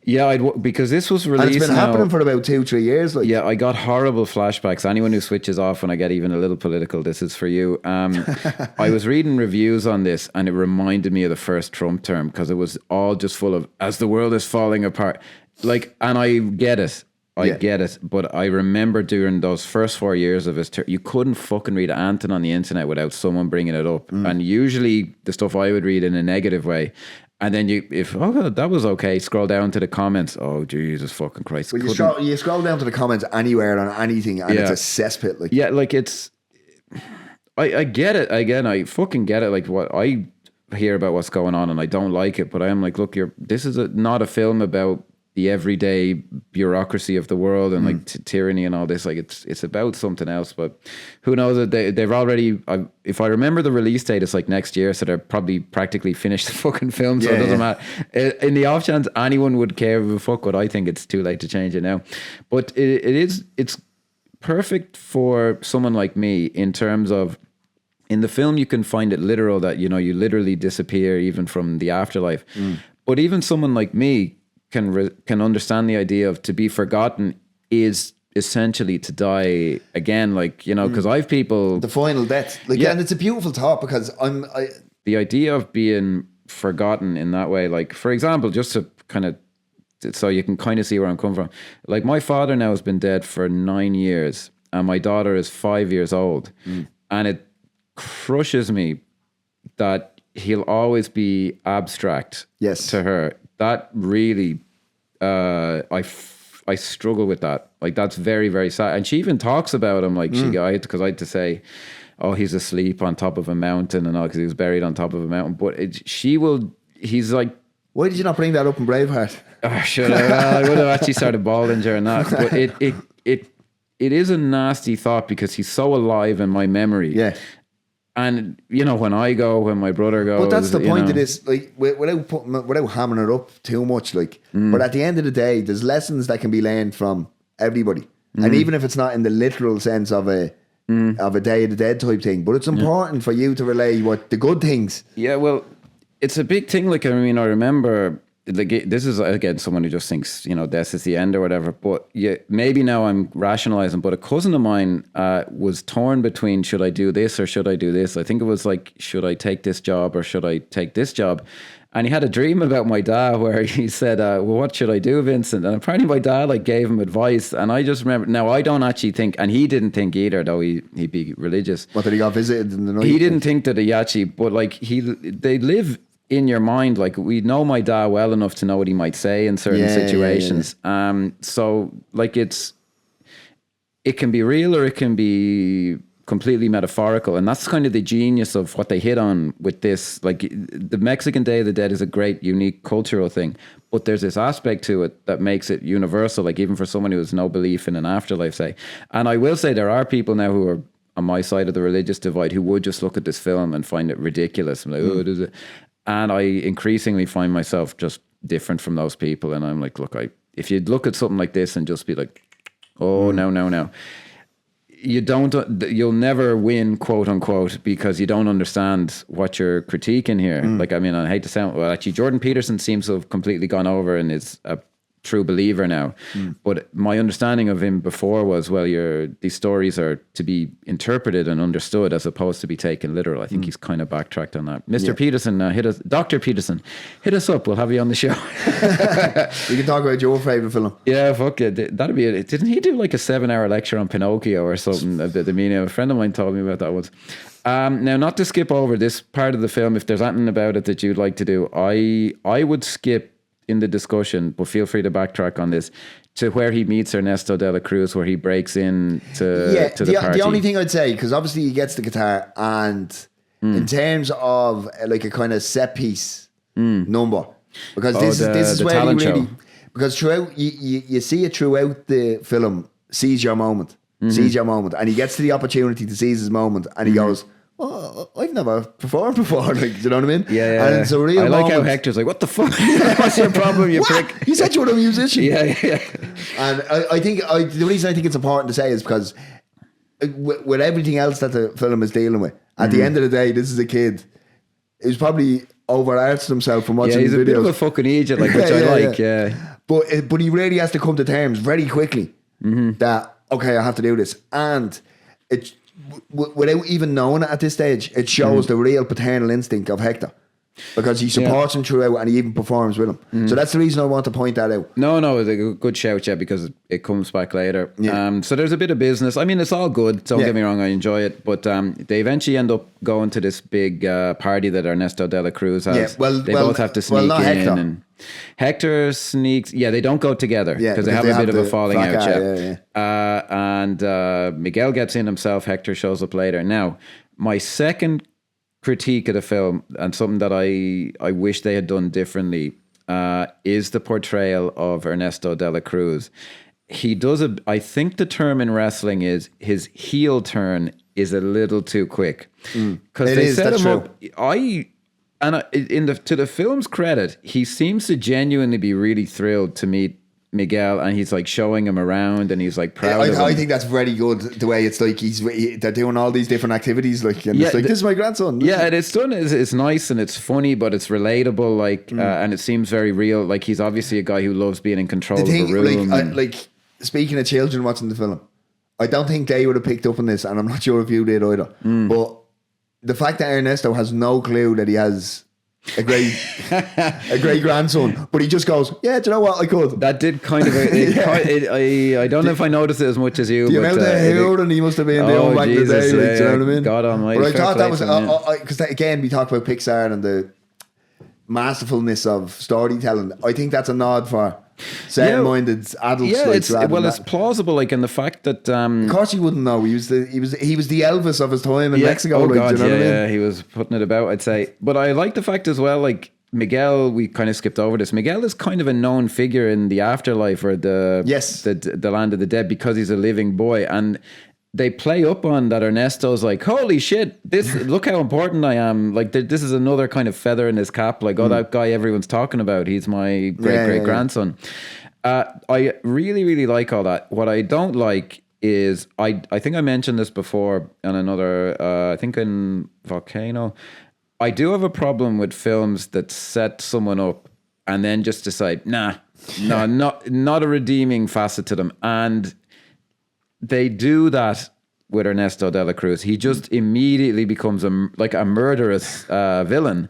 Yeah, because this was released. And it's been happening for about 2-3 years. Like. Yeah, I got horrible flashbacks. Anyone who switches off when I get even a little political, this is for you. I was reading reviews on this and it reminded me of the first Trump term because it was all just full of, as the world is falling apart. Like, and I get it. I get it. But I remember during those first 4 years of his term, you couldn't fucking read anything on the internet without someone bringing it up. And usually the stuff I would read in a negative way. And then that was okay, scroll down to the comments. Oh, Jesus fucking Christ. Well, you scroll down to the comments anywhere on anything and it's a cesspit. Like. Yeah, like it's... I get it. Again, I fucking get it. Like what I hear about what's going on and I don't like it, but I am like, look, this is not a film about the everyday bureaucracy of the world and like tyranny and all this. Like it's about something else, but who knows? They've already, if I remember the release date, it's like next year, so they're probably practically finished the fucking film, so it doesn't matter. In the off chance anyone would care of a fuck, but I think it's too late to change it now. But it's perfect for someone like me in terms of, in the film you can find it literal that, you know, you literally disappear even from the afterlife. But even someone like me can understand the idea of to be forgotten is essentially to die again, like, you know, because I've people... The final death. Like, and it's a beautiful thought because the idea of being forgotten in that way, like, for example, just to kind of... So you can kind of see where I'm coming from. Like, my father now has been dead for 9 years and my daughter is 5 years old. And it crushes me that he'll always be abstract to her. That really, I struggle with that. Like, that's very, very sad. And she even talks about him, like, because I had to say, oh, he's asleep on top of a mountain and all, because he was buried on top of a mountain. But he's like Why did you not bring that up in Braveheart? Oh, should I? Well, I would have actually started bawling during that. But it is a nasty thought because he's so alive in my memory. Yeah. And you know, when I go, when my brother goes, But that's the point of know. this, like without hammering it up too much, like. But at the end of the day, there's lessons that can be learned from everybody, and even if it's not in the literal sense of a Day of the Dead type thing, but it's important for you to relay what the good things. Yeah, well, it's a big thing. Like, I mean, I remember. Like, this is again someone who just thinks, you know, death is the end or whatever. But yeah, maybe now I'm rationalizing. But a cousin of mine was torn between should I do this or should I do this. I think it was like, should I take this job or should I take this job? And he had a dream about my dad where he said, well, what should I do, Vincent? And apparently my dad like gave him advice. And I just remember, now I don't actually think, and he didn't think either, though he'd be religious. What, that he got visited in the night? He didn't think that he actually, but like they live in your mind. Like, we know my dad well enough to know what he might say in certain situations. So like it can be real or it can be completely metaphorical, and that's kind of the genius of what they hit on with this. Like, the Mexican Day of the Dead is a great, unique cultural thing, but there's this aspect to it that makes it universal, like even for someone who has no belief in an afterlife, say. And I will say there are people now who are on my side of the religious divide who would just look at this film and find it ridiculous. I'm like, oh, it is it. And I increasingly find myself just different from those people, and I'm like, look, if you'd look at something like this and just be like, oh, no. You'll never win, quote unquote, because you don't understand what you're critiquing here. Like, I mean, I hate to sound, well, actually, Jordan Peterson seems to have completely gone over and is a true believer now. But my understanding of him before was, well, these stories are to be interpreted and understood as opposed to be taken literal. I think he's kind of backtracked on that. Mr. Peterson, Dr. Peterson, hit us up. We'll have you on the show. We can talk about your favourite film. Yeah, fuck it. That'd be it. Didn't he do like a 7-hour lecture on Pinocchio or something? I mean, a friend of mine told me about that once. Now, not to skip over this part of the film, if there's anything about it that you'd like to do, I would skip in the discussion, but feel free to backtrack on this, to where he meets Ernesto de la Cruz, where he breaks in to the party. The only thing I'd say, because obviously he gets the guitar, and in terms of like a kind of set piece number, because this is where he really, because throughout you see it throughout the film, seize your moment, and he gets to the opportunity to seize his moment, and he goes, oh, I've never performed before, like, do you know what I mean? Yeah. And it's a real I like moment. how Hector's like, what the fuck? What's your problem, you prick? You said you were a musician. Yeah. And I think the reason I think it's important to say is because with everything else that the film is dealing with, at the end of the day, this is a kid who's probably overarched himself from watching he's the videos. a bit of a fucking idiot, like, which I like, yeah. But he really has to come to terms very quickly that, okay, I have to do this. And it, without even knowing it at this stage, it shows the real paternal instinct of Hector, because he supports him throughout and he even performs with him. So that's the reason I want to point that out. No, it's a good shout, yeah, because it comes back later. So there's a bit of business. I mean, it's all good, don't get me wrong, I enjoy it, but they eventually end up going to this big party that Ernesto de la Cruz has. They both have to sneak in. Hector. And Hector sneaks, they don't go together because they have a bit of a falling out. And Miguel gets in himself, Hector shows up later. Now, my second critique of the film, and something that I wish they had done differently, is the portrayal of Ernesto de la Cruz. He does I think the term in wrestling is his heel turn is a little too quick, because they set him up. To the film's credit, he seems to genuinely be really thrilled to meet Miguel, and he's like showing him around, and he's like proud of him. I think that's very good, the way it's like they're doing all these different activities, like, and it's like, this is my grandson. And it's done, it's nice and it's funny, but it's relatable, like, and it seems very real. Like, he's obviously a guy who loves being in control of a room. Like, speaking of children watching the film, I don't think they would have picked up on this, and I'm not sure if you did either. But the fact that Ernesto has no clue that he has a great grandson, but he just goes, yeah, do you know what, I could. That did kind of I don't know if I noticed it as much as you, the amount of hearing he must have been doing back in the day, like, do you know what I mean? God almighty. But I thought that was because again, we talk about Pixar and the masterfulness of storytelling. I think that's a nod for certain-minded adults. It's plausible, like, in the fact that of course you wouldn't know. He was the Elvis of his time in Mexico. Oh, like, God, do you know what I mean? He was putting it about, I'd say. But I like the fact as well, like, Miguel, we kind of skipped over this. Miguel is kind of a known figure in the afterlife or the land of the dead because he's a living boy. And they play up on that. Ernesto's like, holy shit, look how important I am. Like, this is another kind of feather in his cap. Like, that guy everyone's talking about, he's my great grandson. I really, really like all that. What I don't like is, I think I mentioned this before on another, I think in Volcano. I do have a problem with films that set someone up and then just decide, not a redeeming facet to them. And they do that with Ernesto de la Cruz. He just immediately becomes a murderous villain.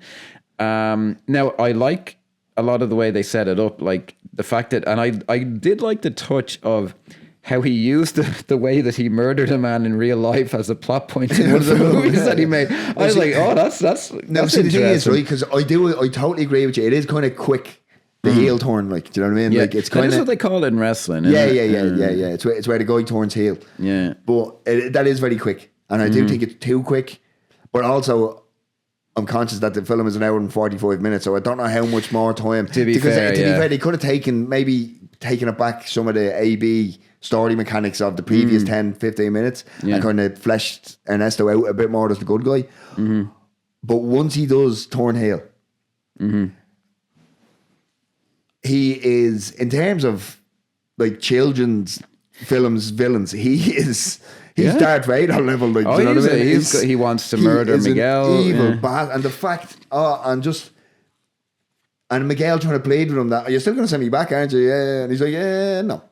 Now, I like a lot of the way they set it up, like the fact that, and I did like the touch of how he used the way that he murdered a man in real life as a plot point in one of the movies that he made. I was like, oh, that's now, see, the thing is, right, because I totally agree with you. It is kind of quick. The heel turn, like, do you know what I mean? Yeah. Like, it's kind of, that's what they call it in wrestling. Yeah. It's where the guy turns heel. Yeah, but that is very quick, and I do think it's too quick. But also, I'm conscious that the film is an hour and 45 minutes, so I don't know how much more time. To be fair, they could have taken it back some of the AB story mechanics of the previous 10, 15 minutes and kind of fleshed Ernesto out a bit more as the good guy. But once he does turn heel. He is, in terms of like children's films villains, he's Darth Vader level. Like, do you know what I mean? He wants to murder Miguel. Evil, bad, and the fact, and Miguel trying to plead with him that you're still going to send me back, aren't you? Yeah, and he's like, yeah, no.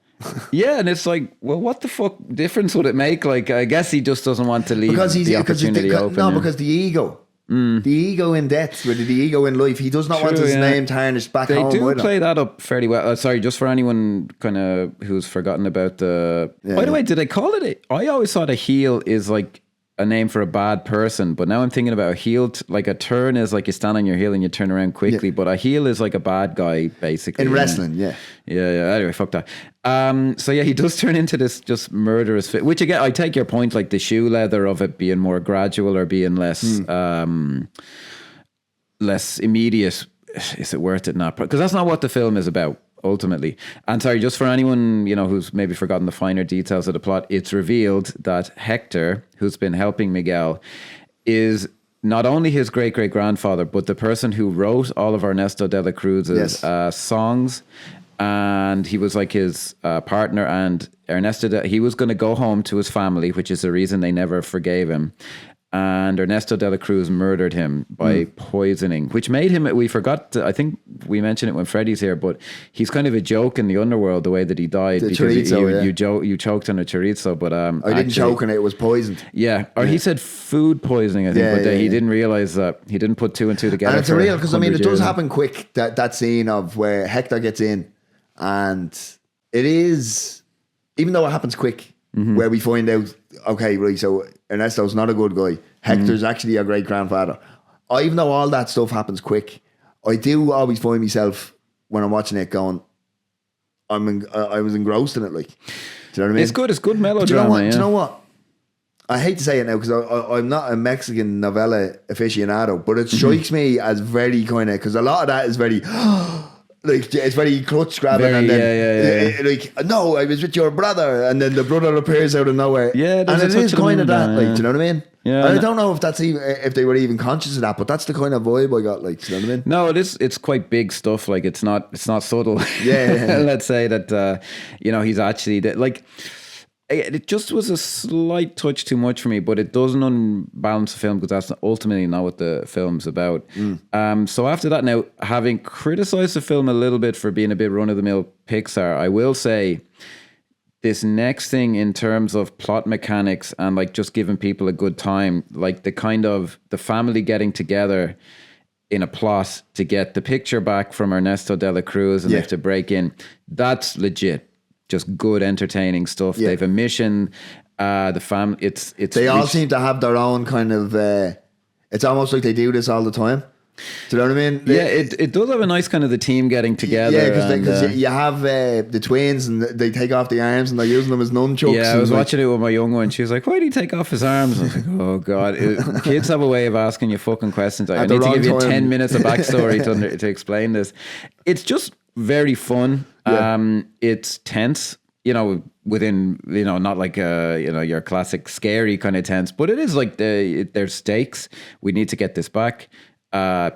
Yeah, and it's like, well, what the fuck difference would it make? Like, I guess he just doesn't want to leave the opportunity open. No, because the ego. The ego in death, with the ego in life, he does not want his name tarnished back home. They do play that up fairly well. Sorry, just for anyone kind of who's forgotten about the. By the way, did I call it? I always thought a heel is like a name for a bad person, but now I'm thinking about a heel. Like a turn is like you stand on your heel and you turn around quickly, but a heel is like a bad guy basically in wrestling. Yeah. Anyway, fuck that. So yeah, he does turn into this just murderous fit, which again, I take your point, like the shoe leather of it being more gradual or being less immediate. Is it worth it? Not, because that's not what the film is about ultimately. And sorry, just for anyone who's maybe forgotten the finer details of the plot, it's revealed that Hector, who's been helping Miguel, is not only his great grandfather, but the person who wrote all of Ernesto de la Cruz's songs. And he was like his partner, and he was going to go home to his family, which is the reason they never forgave him. And Ernesto de la Cruz murdered him by poisoning, which made him, I think we mentioned it when Freddie's here, but he's kind of a joke in the underworld, the way that he died. The because chorizo, you choked on a chorizo, but I didn't choke on it, it was poisoned. Yeah, or he said food poisoning, I think, but he didn't realize that. He didn't put two and two together. And it's real, because it does happen quick, that scene of where Hector gets in, and it is, even though it happens quick, where we find out, okay, right, so Ernesto's not a good guy. Hector's actually a great grandfather. Even though all that stuff happens quick, I do always find myself when I'm watching it going, I was engrossed in it. Like, do you know what I mean? It's good. It's good melodrama. Do you know what? I hate to say it now because I'm not a Mexican novella aficionado, but it strikes me as very kind of, because a lot of that is very. Like, it's very clutch grabbing, and then like, no, I was with your brother, and then the brother appears out of nowhere. Yeah, and it is kind of that. Like, do you know what I mean? Yeah, and I don't know if that's even, if they were even conscious of that, but that's the kind of vibe I got. Like, do you know what I mean? No, it is. It's quite big stuff. Like, it's not subtle. Yeah. Let's say that he's actually like. It just was a slight touch too much for me, but it doesn't unbalance the film, because that's ultimately not what the film's about. So after that, now, having criticized the film a little bit for being a bit run-of-the-mill Pixar, I will say this next thing in terms of plot mechanics and like just giving people a good time, like the kind of the family getting together in a plot to get the picture back from Ernesto de la Cruz and they have to break in, that's legit. Just good, entertaining stuff. They have a mission. The family, it's. They all seem to have their own kind of. It's almost like they do this all the time. Do you know what I mean? Yeah, it does have a nice kind of the team getting together. Yeah, because you have the twins and they take off the arms and they're using them as nunchucks. Yeah, I was watching it with my young one. She was like, "Why did he take off his arms?" I was like, "Oh God!" Kids have a way of asking you fucking questions. I need to give you 10 minutes of backstory to explain this. It's just very fun. Yeah. It's tense. Within not like your classic scary kind of tense, but it is like there's stakes. We need to get this back.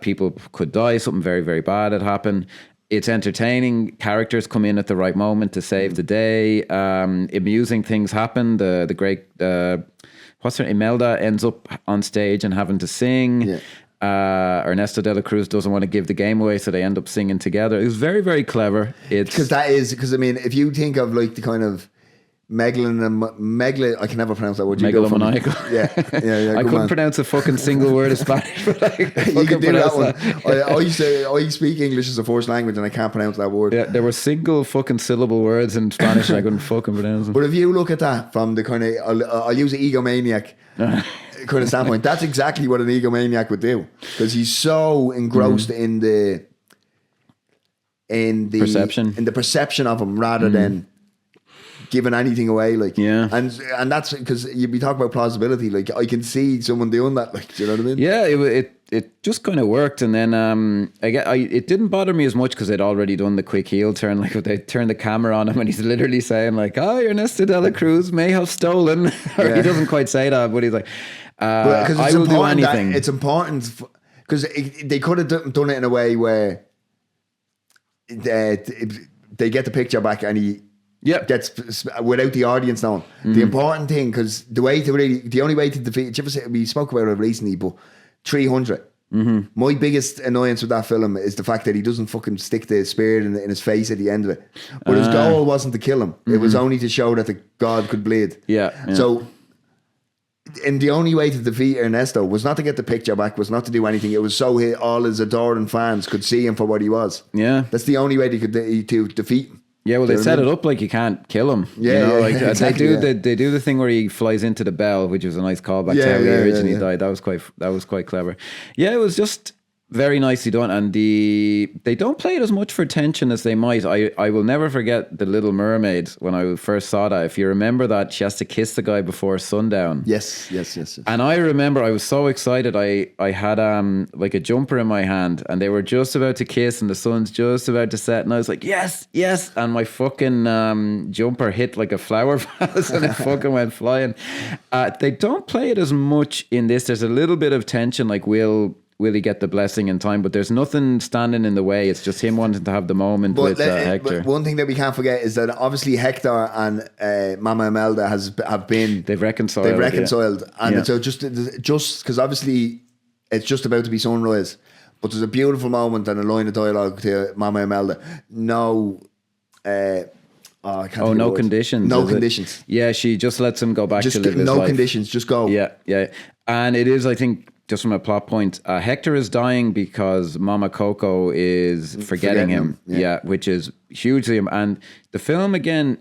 People could die. Something very, very bad had happened. It's entertaining. Characters come in at the right moment to save the day. Amusing things happen. The great what's her Imelda ends up on stage and having to sing. Yeah. Ernesto de la Cruz doesn't want to give the game away, so they end up singing together. It was very, very clever. Because I mean, if you think of like the kind of I can never pronounce that word. Megalomaniacal. Yeah. I couldn't pronounce a fucking single word of Spanish, but you can do that one. I speak English as a first language and I can't pronounce that word. Yeah, there were single fucking syllable words in Spanish and I couldn't fucking pronounce them. But if you look at that from the kind of, I'll use an egomaniac kind of standpoint, that's exactly what an egomaniac would do, because he's so engrossed in the perception of him rather than giving anything away, like, yeah, and that's because you'd be talking about plausibility. Like, I can see someone doing that. Like, do you know what I mean? Yeah, it just kind of worked, and then it didn't bother me as much because they'd already done the quick heel turn. Like, they turned the camera on him, and he's literally saying like, "Oh, Ernesto de la Cruz may have stolen," or he doesn't quite say that, but he's like, "I will do anything." It's important because they could have done it in a way where they get the picture back and he. Yeah, gets without the audience knowing. The important thing, because the only way to defeat. We spoke about it recently, but 300. My biggest annoyance with that film is the fact that he doesn't fucking stick the spear in his face at the end of it. But his goal wasn't to kill him; it was only to show that the god could bleed. Yeah. So, and the only way to defeat Ernesto was not to get the picture back, was not to do anything. It was so all his adoring fans could see him for what he was. Yeah, that's the only way they could to defeat him. Yeah, well, they set it up like you can't kill him. Yeah, exactly, they do the thing where he flies into the bell, which was a nice callback to how he originally died. That was quite clever. Yeah, it was just very nicely done, and they don't play it as much for tension as they might. I will never forget The Little Mermaid when I first saw that. If you remember that, she has to kiss the guy before sundown. Yes. And I remember I was so excited. I had like a jumper in my hand, and they were just about to kiss, and the sun's just about to set, and I was like, yes, and my fucking jumper hit like a flower vase, and it fucking went flying. They don't play it as much in this. There's a little bit of tension, like will he get the blessing in time? But there's nothing standing in the way. It's just him wanting to have the moment with Hector. But one thing that we can't forget is that obviously Hector and Mama Imelda they've reconciled, and so just because obviously it's just about to be sunrise, but there's a beautiful moment and a line of dialogue to Mama Imelda. No conditions. No conditions. Yeah, she just lets him go back to live his life. No conditions, just go. Yeah. And it is, I think, just from a plot point, Hector is dying because Mama Coco is forgetting him. Yeah, which is hugely. And the film, again,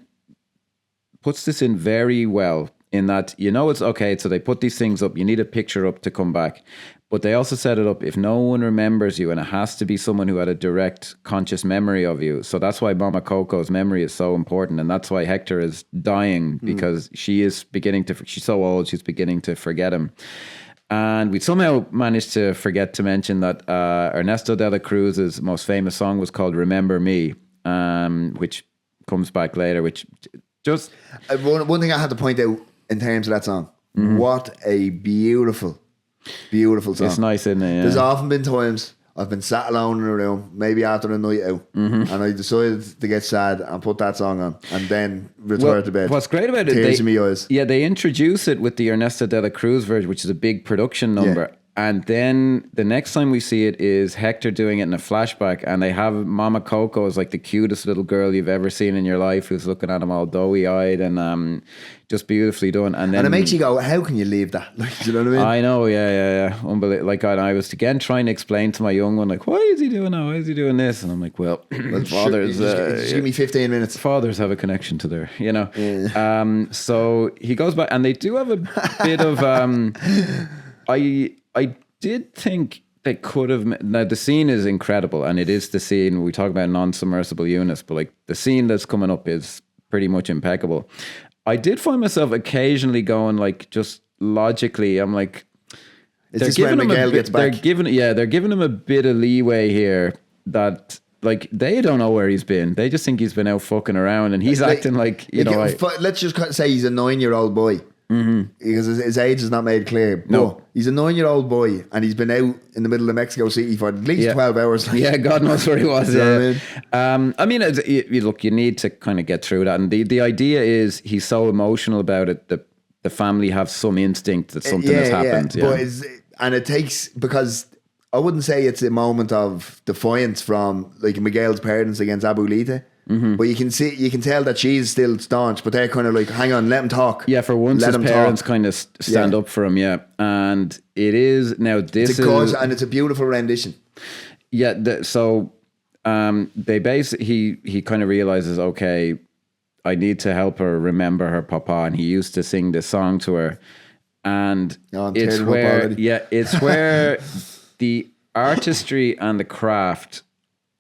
puts this in very well in that, it's okay, so they put these things up. You need a picture up to come back. But they also set it up if no one remembers you, and it has to be someone who had a direct conscious memory of you. So that's why Mama Coco's memory is so important. And that's why Hector is dying, because she's so old, she's beginning to forget him. And we somehow managed to forget to mention that Ernesto de la Cruz's most famous song was called Remember Me, which comes back later, which just... One thing I had to point out in terms of that song, what a beautiful song. It's nice, isn't it? Yeah. There's often been times I've been sat alone in a room, maybe after a night out, and I decided to get sad and put that song on and then retire to bed. What's great about it, tears in my eyes. Yeah, they introduce it with the Ernesto de la Cruz version, which is a big production number. Yeah. And then the next time we see it is Hector doing it in a flashback, and they have Mama Coco as like the cutest little girl you've ever seen in your life, who's looking at him all doughy-eyed and just beautifully done. And then it makes you go, how can you leave that? Like, do you know what I mean? I know, yeah. Unbelievable. Like, I was again trying to explain to my young one, like, why is he doing that? Why is he doing this? And I'm like, well fathers... just give me 15 minutes. Fathers have a connection to their, Yeah. So he goes back, and they do have a bit of... I did think they could have. Now the scene is incredible, and it is the scene we talk about non-submersible units, but like the scene that's coming up is pretty much impeccable. I did find myself occasionally going like, just logically, I'm like, Is this when Miguel gets back? They're giving him a bit of leeway here that. Like, they don't know where he's been. They just think he's been out fucking around, and he's acting like, let's just say he's a 9-year-old boy. Mm-hmm. Because his age is not made clear. No. But he's a 9-year-old boy, and he's been out in the middle of Mexico City for at least 12 hours. Yeah, God knows where he was. I mean, look, you need to kind of get through that. And the idea is he's so emotional about it that the family have some instinct that something has happened. Yeah. And it takes, because I wouldn't say it's a moment of defiance from like Miguel's parents against Abuelita, but you can tell that she's still staunch, but they're kind of like, hang on, let him talk. Yeah, for once his parents kind of stand up for him. Yeah, and it is now this and it's a beautiful rendition. Yeah, they basically he kind of realizes, okay, I need to help her remember her papa, and he used to sing this song to her, and it's where the artistry and the craft,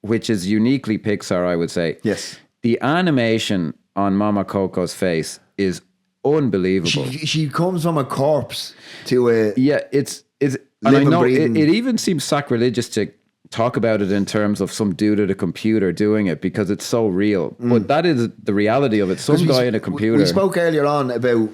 which is uniquely Pixar, I would say. Yes. The animation on Mama Coco's face is unbelievable. She comes from a corpse to a it's and I know it even seems sacrilegious to talk about it in terms of some dude at a computer doing it, because it's so real. But that is the reality of it. Some guy in a computer. We spoke earlier on about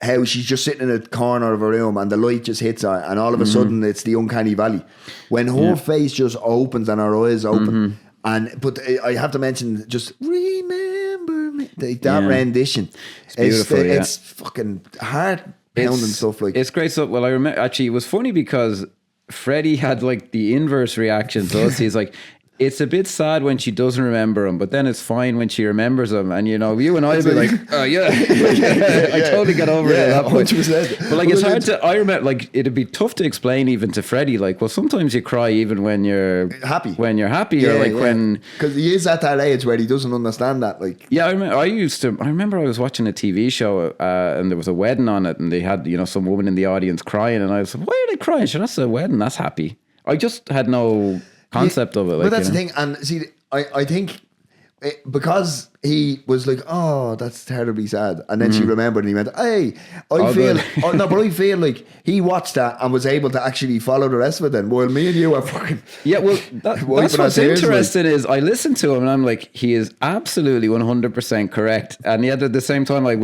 how she's just sitting in a corner of a room and the light just hits her, and all of a sudden it's the uncanny valley. When her face just opens and her eyes open, but I have to mention, just remember me, that rendition. It's beautiful. It's fucking heart pounding stuff. Like, it's great stuff. Well, I remember actually it was funny because Freddie had like the inverse reaction to us. He's like, it's a bit sad when she doesn't remember him, but then it's fine when she remembers him. And you and I would be like, oh yeah, I totally get over it at that point. 100%. But like, it's hard to. I remember, like, it'd be tough to explain even to Freddie. Like, well, sometimes you cry even when you're happy. When you're happy, or like when, because he is at that age where he doesn't understand that. Like, yeah, I remember I was watching a TV show and there was a wedding on it, and they had some woman in the audience crying, and I was like, why are they crying? Sure, that's a wedding. That's happy. I just had no concept of it. Like, but that's the thing. And see, I think because he was like, oh, that's terribly sad, and then she remembered and he went, hey, I feel like he watched that and was able to actually follow the rest of it then, while me and you are fucking that's what's interesting is I listened to him and I'm like, he is absolutely 100% correct, and yet at the same time I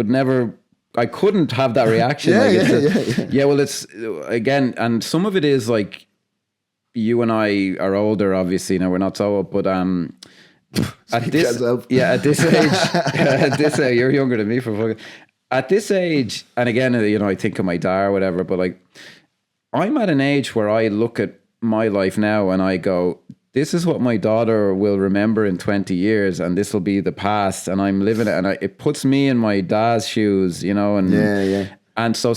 couldn't have that reaction. Well, it's again, and some of it is like, you and I are older, obviously. Now we're not so old, but at this age, you're younger than me for fucking. At this age, and again, I think of my dad or whatever, but like, I'm at an age where I look at my life now and I go, this is what my daughter will remember in 20 years, and this will be the past, and I'm living it, and it puts me in my dad's shoes, and and so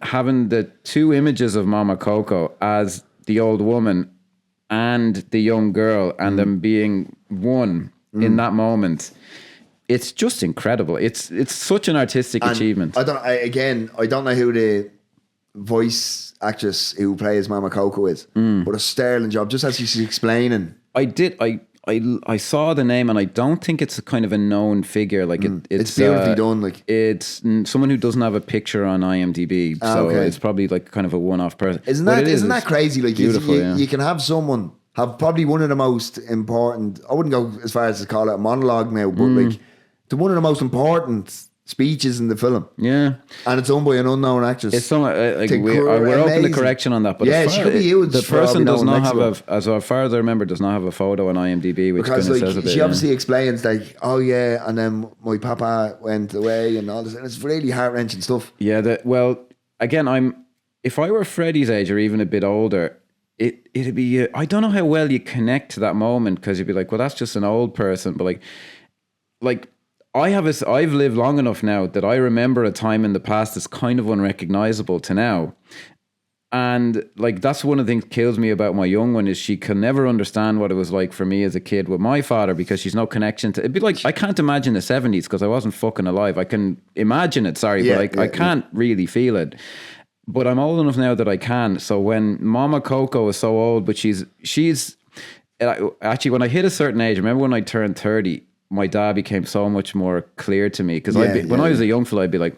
having the two images of Mama Coco as the old woman and the young girl, and them being one in that moment, it's just incredible. It's such an artistic achievement. I don't know who the voice actress who plays Mama Coco is, but a sterling job, just as she's explaining. I saw the name, and I don't think it's a kind of a known figure. Like it's beautifully done. Like, it's someone who doesn't have a picture on IMDb, so it's probably like kind of a one-off person. Isn't that crazy? Like, beautiful. You can have someone have probably one of the most important. I wouldn't go as far as to call it a monologue now, but like one of the most important speeches in the film. Yeah, and it's done by an unknown actress. It's some we're open to correction on that, but she could be used. The person does not have as far as I remember, does not have a photo on IMDb, which kind of says a bit. She obviously explains like, oh yeah, and then my papa went away and all this, and it's really heart wrenching stuff. Yeah, well, again, if I were Freddie's age or even a bit older, it'd be I don't know how well you connect to that moment, because you'd be like, well, that's just an old person, but like. I've lived long enough now that I remember a time in the past that's kind of unrecognizable to now. And like, that's one of the things that kills me about my young one, is she can never understand what it was like for me as a kid with my father, because she's no connection to it'd be like, I can't imagine the 70s because I wasn't fucking alive. I can imagine it, but I can't really feel it. but I'm old enough now that I can. So when Mama Coco is so old, but she's actually, when I hit a certain age, remember when I turned 30, my dad became so much more clear to me. Because when I was a young fella, I'd be like,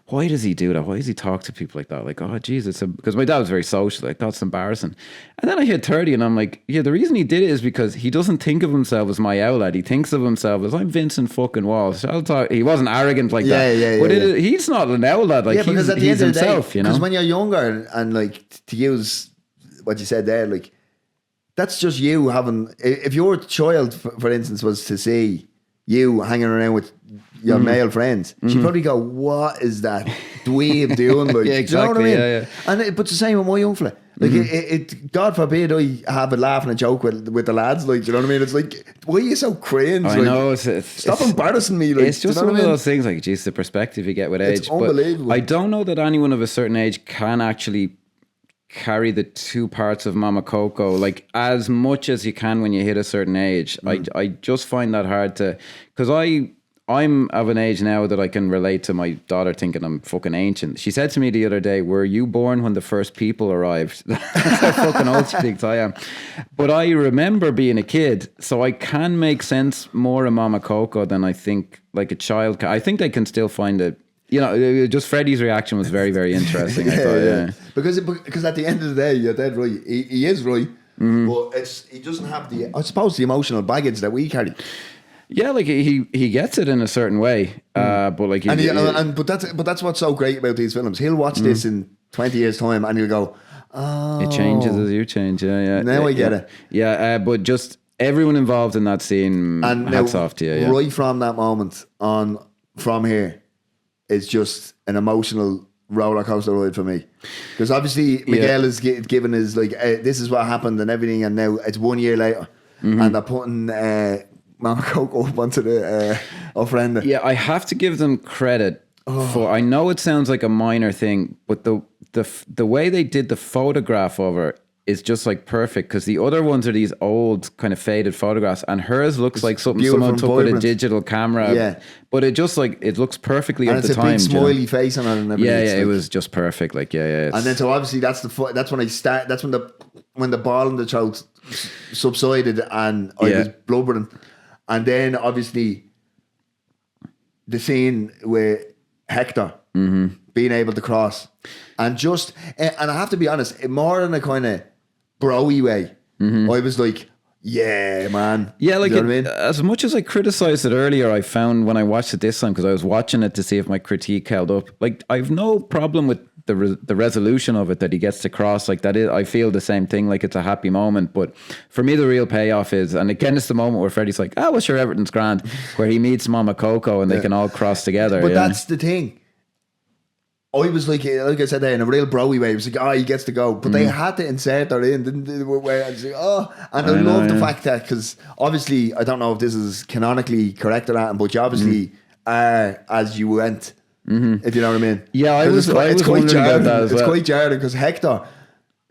why does he do that? Why does he talk to people like that? Like, oh, Jesus. Because my dad was very social. Like, that's embarrassing. And then I hit 30 and I'm like, yeah, the reason he did it is because he doesn't think of himself as my outlet. He thinks of himself as, I'm Vincent fucking Walsh. I'll talk. He wasn't arrogant like that. But he's not an outlet. Like, because at the he's end of the himself, day, because when you're younger and like, to use what you said there, like, that's just you having, if your child, for instance, was to see you hanging around with your male friends, she'd probably go, what is that dweeb doing? Like, yeah, exactly. Do you know what I mean? And but the same with my young fella. Like, it God forbid I have a laugh and a joke with the lads. Like, do you know what I mean? It's like, why are you so cringe? I know. Stop embarrassing me. Like, it's just one of those things, like, geez, the perspective you get with age. It's unbelievable. But I don't know that anyone of a certain age can actually carry the two parts of Mama Coco like as much as you can when you hit a certain age. I just find that hard to, because I'm of an age now that I can relate to my daughter thinking I'm fucking ancient. She said to me the other day, were you born when the first people arrived? That's how fucking old she thinks I am. But I remember being a kid, so I can make sense more of Mama Coco than I think like a child can. I think they can still find it. You know, just Freddie's reaction was very, very interesting. I thought, Because at the end of the day, you're dead right. He is right, but he doesn't have the, I suppose, the emotional baggage that we carry. Yeah, like he gets it in a certain way, but like, but that's what's so great about these films. He'll watch this in 20 years' time, and he'll go, "Oh, it changes as you change." Yeah. Now I get it. Yeah, but just everyone involved in that scene, and hats off to you. Yeah. Right from that moment on, from here, it's just an emotional roller coaster ride for me, because obviously Miguel is given his like, this is what happened and everything, and now it's 1 year later, and they're putting Mama Coco up onto the ofrenda. Yeah, I have to give them credit for. I know it sounds like a minor thing, but the way they did the photograph of her is just like perfect, because the other ones are these old kind of faded photographs, and hers looks like something someone took with a digital camera. Yeah, but it just like, it looks perfectly at the time. And it's a big smiley face on it and everything. Yeah, it was just perfect. Like, yeah. And then so obviously that's when I start. That's when the ball in the throat subsided and I was blubbering, and then obviously the scene with Hector being able to cross, and I have to be honest, more in a kind of bro-y way. I was like, yeah, man. Yeah, like, you know what I mean? As much as I criticized it earlier, I found when I watched it this time, because I was watching it to see if my critique held up, like, I've no problem with the resolution of it, that he gets to cross like that. I feel the same thing, like it's a happy moment. But for me, the real payoff is, and again, it's the moment where Freddie's like, oh, well, sure, everything's grand, where he meets Mama Coco and they can all cross together. But that's the thing. I was like I said there, in a real bro-y way, it was like, he gets to go. But they had to insert her in, didn't they? Where I was like, and I love the fact that, because obviously, I don't know if this is canonically correct or not, but you obviously are as you went. If you know what I mean. Yeah, I was quite jarring. It's quite jarring, because Hector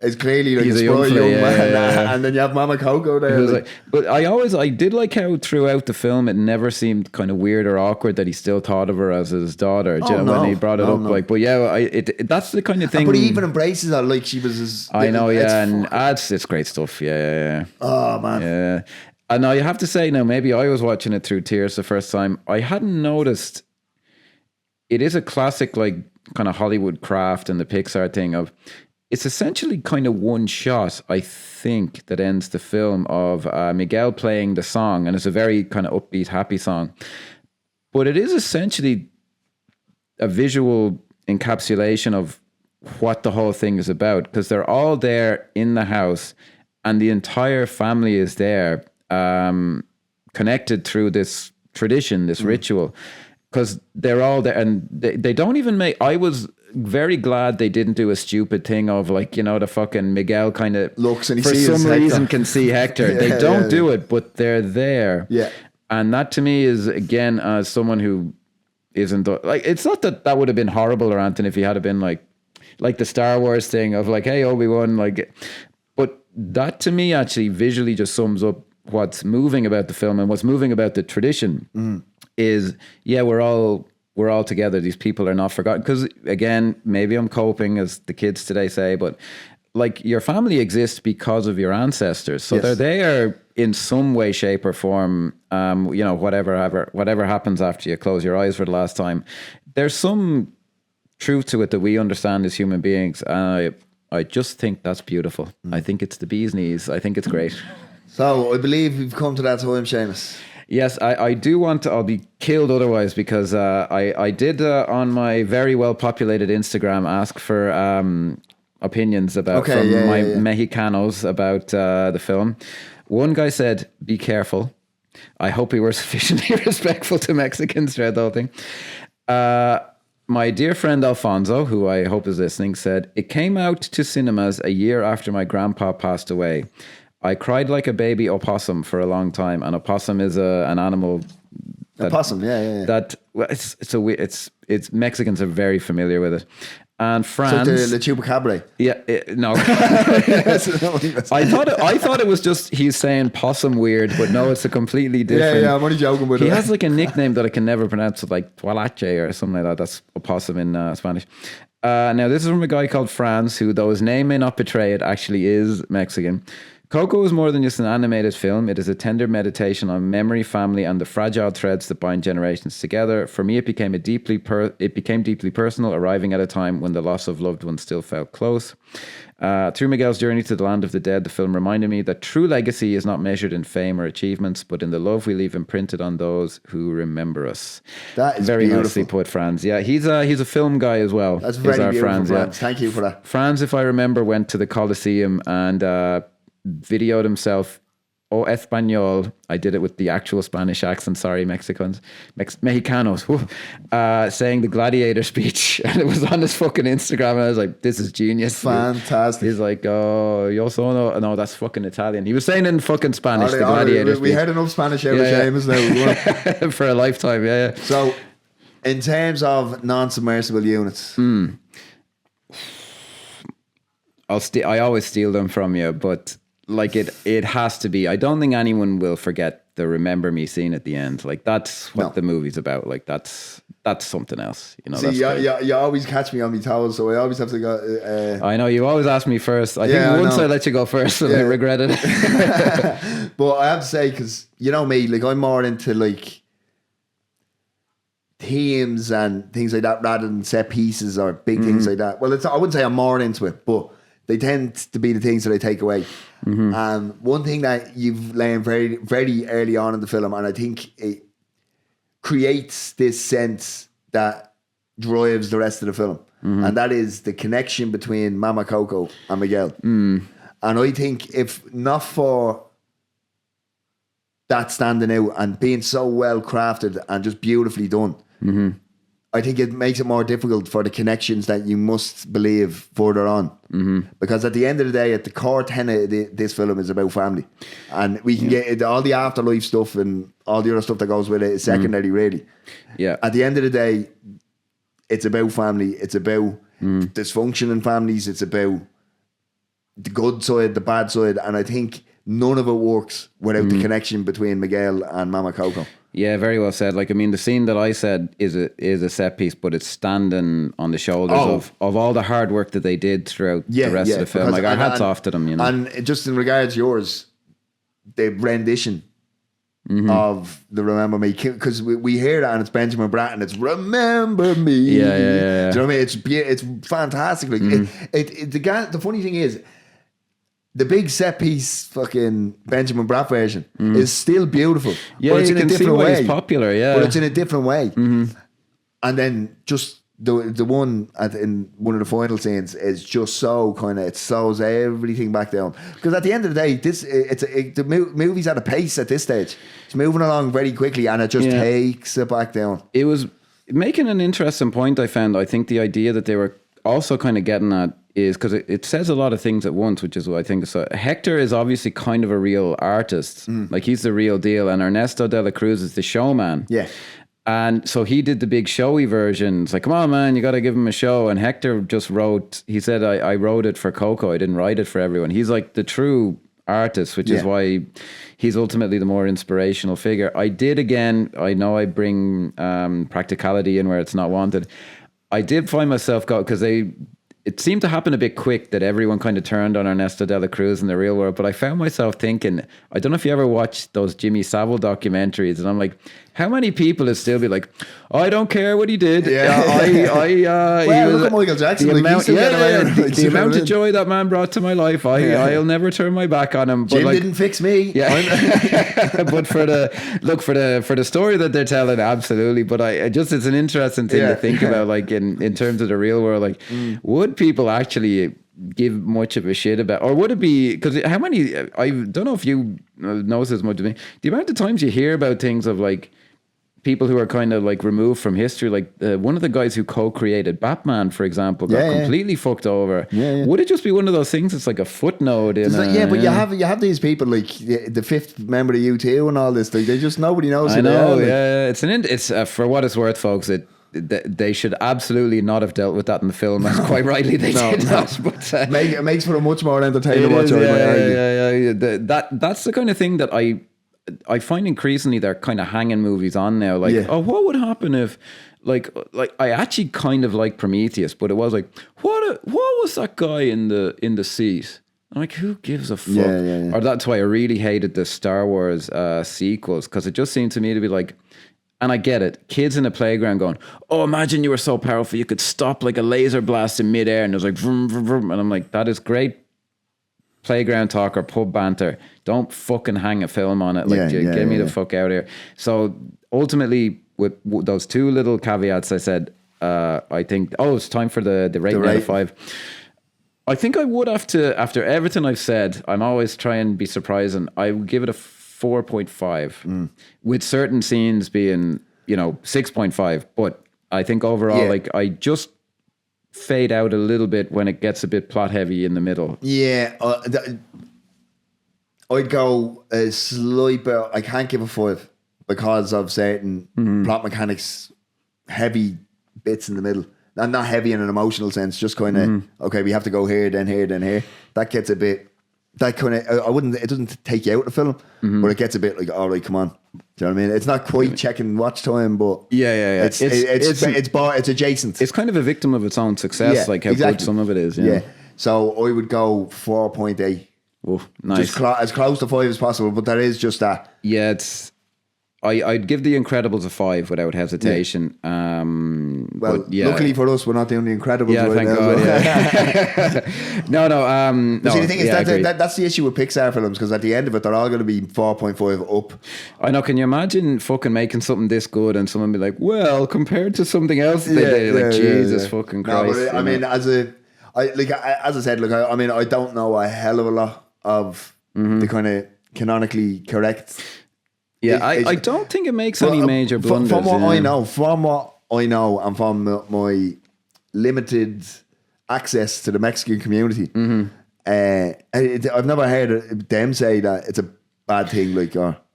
is clearly like a spry young man, and then you have Mama Coco there. Like, but I did like how throughout the film it never seemed kind of weird or awkward that he still thought of her as his daughter. When he brought it up. Like, but yeah, that's the kind of thing. But he even embraces her like she was his. I know, and it's great stuff. Yeah. Oh man. Yeah. And now you have to say, now maybe I was watching it through tears the first time. I hadn't noticed. It is a classic, like, kind of Hollywood craft and the Pixar thing of, it's essentially kind of one shot, I think, that ends the film of Miguel playing the song, and it's a very kind of upbeat, happy song. But it is essentially a visual encapsulation of what the whole thing is about, because they're all there in the house, and the entire family is there, connected through this tradition, this ritual. Because they're all there, and they don't even make. I was very glad they didn't do a stupid thing of, like, you know, the fucking Miguel kind of looks and he for some reason can see Hector. They don't do it, but they're there. Yeah, and that to me is, again, as someone who isn't like, it's not that would have been horrible or anything if he had been like the Star Wars thing of like, hey, Obi-Wan, like, but that to me actually visually just sums up what's moving about the film and what's moving about the tradition. Is, we're all we're all together. These people are not forgotten. Because again, maybe I'm coping, as the kids today say, but like your family exists because of your ancestors. So they're there in some way, shape or form. You know, whatever happens after you close your eyes for the last time, there's some truth to it that we understand as human beings. I just think that's beautiful. I think it's the bee's knees. I think it's great. So I believe we've come to that time, Seamus. Yes, I do want to. I'll be killed otherwise, because I did on my very well populated Instagram ask for opinions about Mexicanos about the film. One guy said, "Be careful." I hope we were sufficiently respectful to Mexicans throughout the whole thing. My dear friend Alfonso, who I hope is listening, said, "It came out to cinemas a year after my grandpa passed away. I cried like a baby opossum for a long time." And opossum is an animal. Opossum, yeah. That it's Mexicans are very familiar with it. And Franz, so the chupacabra. Yeah, no. I thought it was just he's saying possum weird, but no, it's a completely different. Yeah, I'm only joking with it. He has like a nickname that I can never pronounce, like Tualache or something like that. That's a possum in Spanish. Now, this is from a guy called Franz, who, though his name may not betray it, actually is Mexican. Coco is more than just an animated film. It is a tender meditation on memory, family, and the fragile threads that bind generations together. For me, it became deeply personal, arriving at a time when the loss of loved ones still felt close. Through Miguel's journey to the land of the dead, the film reminded me that true legacy is not measured in fame or achievements, but in the love we leave imprinted on those who remember us. That is very beautiful. nicely put, Franz. Yeah, he's a film guy as well. That's very beautiful, Franz. Yeah. Thank you for that. Franz, if I remember, went to the Coliseum and videoed himself Espanol. I did it with the actual Spanish accent. Sorry, Mexicanos, saying the gladiator speech, and it was on his fucking Instagram. And I was like, "This is genius, fantastic." He's like, "Oh, yo sono." No, that's fucking Italian. He was saying in fucking Spanish, the gladiator speech. We heard enough Spanish out of Seamus now for a lifetime. Yeah. So, in terms of non-submersible units, I always steal them from you, but like it has to be. I don't think anyone will forget the "Remember Me" scene at the end. Like that's what the movie's about. Like that's something else. You know. See, you always catch me on my toes, so I always have to go. I know you always ask me first. I think once I let you go first, and I regret it. But I have to say, because you know me, like I'm more into like themes and things like that rather than set pieces or big things like that. Well, I wouldn't say I'm more into it, but they tend to be the things that I take away. One thing that you've learned very, very early on in the film, and I think it creates this sense that drives the rest of the film, and that is the connection between Mama Coco and Miguel. And I think if not for that standing out and being so well crafted and just beautifully done, I think it makes it more difficult for the connections that you must believe further on. Because at the end of the day, at the core tenet of this film is about family. And we can get all the afterlife stuff and all the other stuff that goes with it is secondary, really. Yeah. At the end of the day, it's about family. It's about dysfunction in families. It's about the good side, the bad side. And I think none of it works without the connection between Miguel and Mama Coco. Yeah, very well said. Like, I mean, the scene that I said is a set piece, but it's standing on the shoulders of all the hard work that they did throughout the rest of the film. Like, our hats off to them, you know. And just in regards to yours, the rendition of the "Remember Me," because we hear that and it's Benjamin Bratt and it's "Remember Me." Yeah. Do you know what I mean? It's fantastic. Like, the funny thing is, the big set piece fucking Benjamin Bratt version is still beautiful. Yeah, but it's in a different way. It's popular, yeah. But it's in a different way. And then just the one in one of the final scenes is just so kind of, it slows everything back down. Because at the end of the day, the movie's at a pace at this stage. It's moving along very quickly and it just takes it back down. It was making an interesting point, I found. I think the idea that they were also kind of getting at is because it says a lot of things at once, which is what I think. So Hector is obviously kind of a real artist. Like, he's the real deal. And Ernesto de la Cruz is the showman. Yeah. And so he did the big showy version. It's like, come on, man, you got to give him a show. And Hector just wrote, he said, I wrote it for Coco. I didn't write it for everyone. He's like the true artist, which is why he's ultimately the more inspirational figure. I know I bring practicality in where it's not wanted. I did find myself because it seemed to happen a bit quick that everyone kind of turned on Ernesto de la Cruz in the real world. But I found myself thinking, I don't know if you ever watched those Jimmy Savile documentaries, and I'm like, how many people would still be like, I don't care what he did. Yeah. Well, look at Michael Jackson. The The amount of joy that man brought to my life, I'll never turn my back on him. But Jim didn't fix me. Yeah. But for the story that they're telling, absolutely. But it's an interesting thing to think about, like in terms of the real world, like would people actually give much of a shit about, or would it be, because how many, I don't know if you notice as much as me, the amount of times you hear about things of like people who are kind of like removed from history, like one of the guys who co-created Batman, for example, got completely fucked over. Would it just be one of those things? It's like a footnote in but you have these people like the fifth member of U2 and all this. They just, nobody knows who they are. Like. It's for what it's worth, folks. They should absolutely not have dealt with that in the film, as quite rightly they did not. But it makes for a much more entertaining watch. That's the kind of thing that I find increasingly they're kind of hanging movies on now. Like, what would happen if, like I actually kind of like Prometheus, but it was like, what was that guy in the seat? I'm like, who gives a fuck? Or that's why I really hated the Star Wars sequels, because it just seemed to me to be like. And I get it. Kids in a playground going, oh, imagine you were so powerful you could stop like a laser blast in midair. And it was like, vroom, vroom, vroom. And I'm like, that is great playground talk or pub banter. Don't fucking hang a film on it. Like, get me the fuck out of here. So ultimately, with those two little caveats, I said, I think, it's time for the rating out of 5. I think I would have to, after everything I've said, I'm always trying to be surprising. I would give it a 4.5 with certain scenes being 6.5, but I think overall like I just fade out a little bit when it gets a bit plot heavy in the middle. I'd go a slight bit. I can't give a 5 because of certain plot mechanics, heavy bits in the middle, and not heavy in an emotional sense, just kind of okay, we have to go here, then here, then here. That gets a bit. That kind of, it doesn't take you out of the film, but it gets a bit like, all right, come on. Do you know what I mean? It's not quite checking watch time, but it's adjacent. It's kind of a victim of its own success, like how good some of it is. Yeah. So I would go 4.8. Oh, nice. Just as close to 5 as possible, but there is just that. Yeah, I'd give The Incredibles a 5 without hesitation. Luckily for us, we're not doing The Incredibles. Yeah, right thank now. God. No. See, the thing is that's the issue with Pixar films, because at the end of it, they're all going to be 4.5 up. I know. Can you imagine fucking making something this good and someone be like, well, compared to something else they did, like Jesus fucking Christ. No, but I mean, as I said, look, I mean, I don't know a hell of a lot of the kind of canonically correct. Yeah, I don't think it makes any major blunders. From what I know, and from my limited access to the Mexican community, I've never heard them say that it's a bad thing.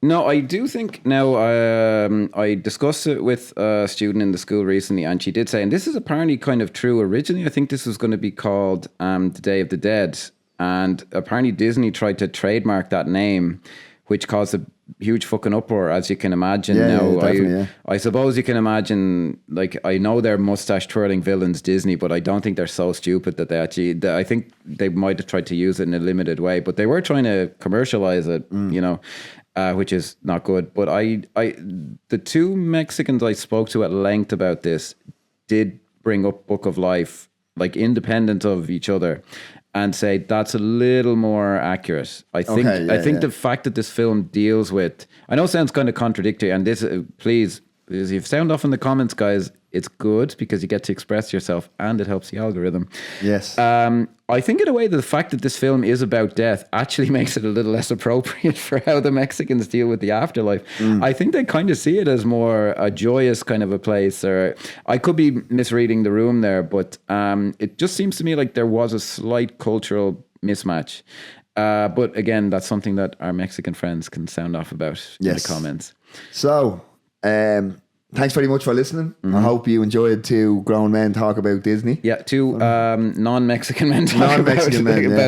No, I do think now. I discussed it with a student in the school recently, and she did say, and this is apparently kind of true. Originally, I think this was going to be called The Day of the Dead, and apparently Disney tried to trademark that name, which caused a huge fucking uproar, as you can imagine. I suppose you can imagine, like, I know they're mustache twirling villains, Disney, but I don't think they're so stupid that they actually, I think they might have tried to use it in a limited way, but they were trying to commercialize it, which is not good. But the two Mexicans I spoke to at length about this did bring up Book of Life, like independent of each other, and say that's a little more accurate. I think the fact that this film deals with, I know it sounds kind of contradictory, and this, please, if you sound off in the comments, guys, it's good because you get to express yourself and it helps the algorithm. Yes. I think in a way the fact that this film is about death actually makes it a little less appropriate for how the Mexicans deal with the afterlife. I think they kind of see it as more a joyous kind of a place, or I could be misreading the room there, but it just seems to me like there was a slight cultural mismatch. But again, that's something that our Mexican friends can sound off about in the comments. So, thanks very much for listening. I hope you enjoyed two grown men talk about Disney. Yeah, two non-Mexican men talk about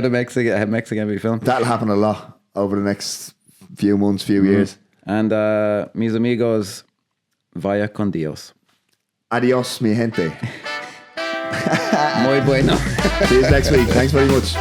a Mexican movie film. That'll happen a lot. over the next few months, few years. And mis amigos, vaya con Dios. Adios, mi gente. Muy bueno. See you next week. Thanks very much.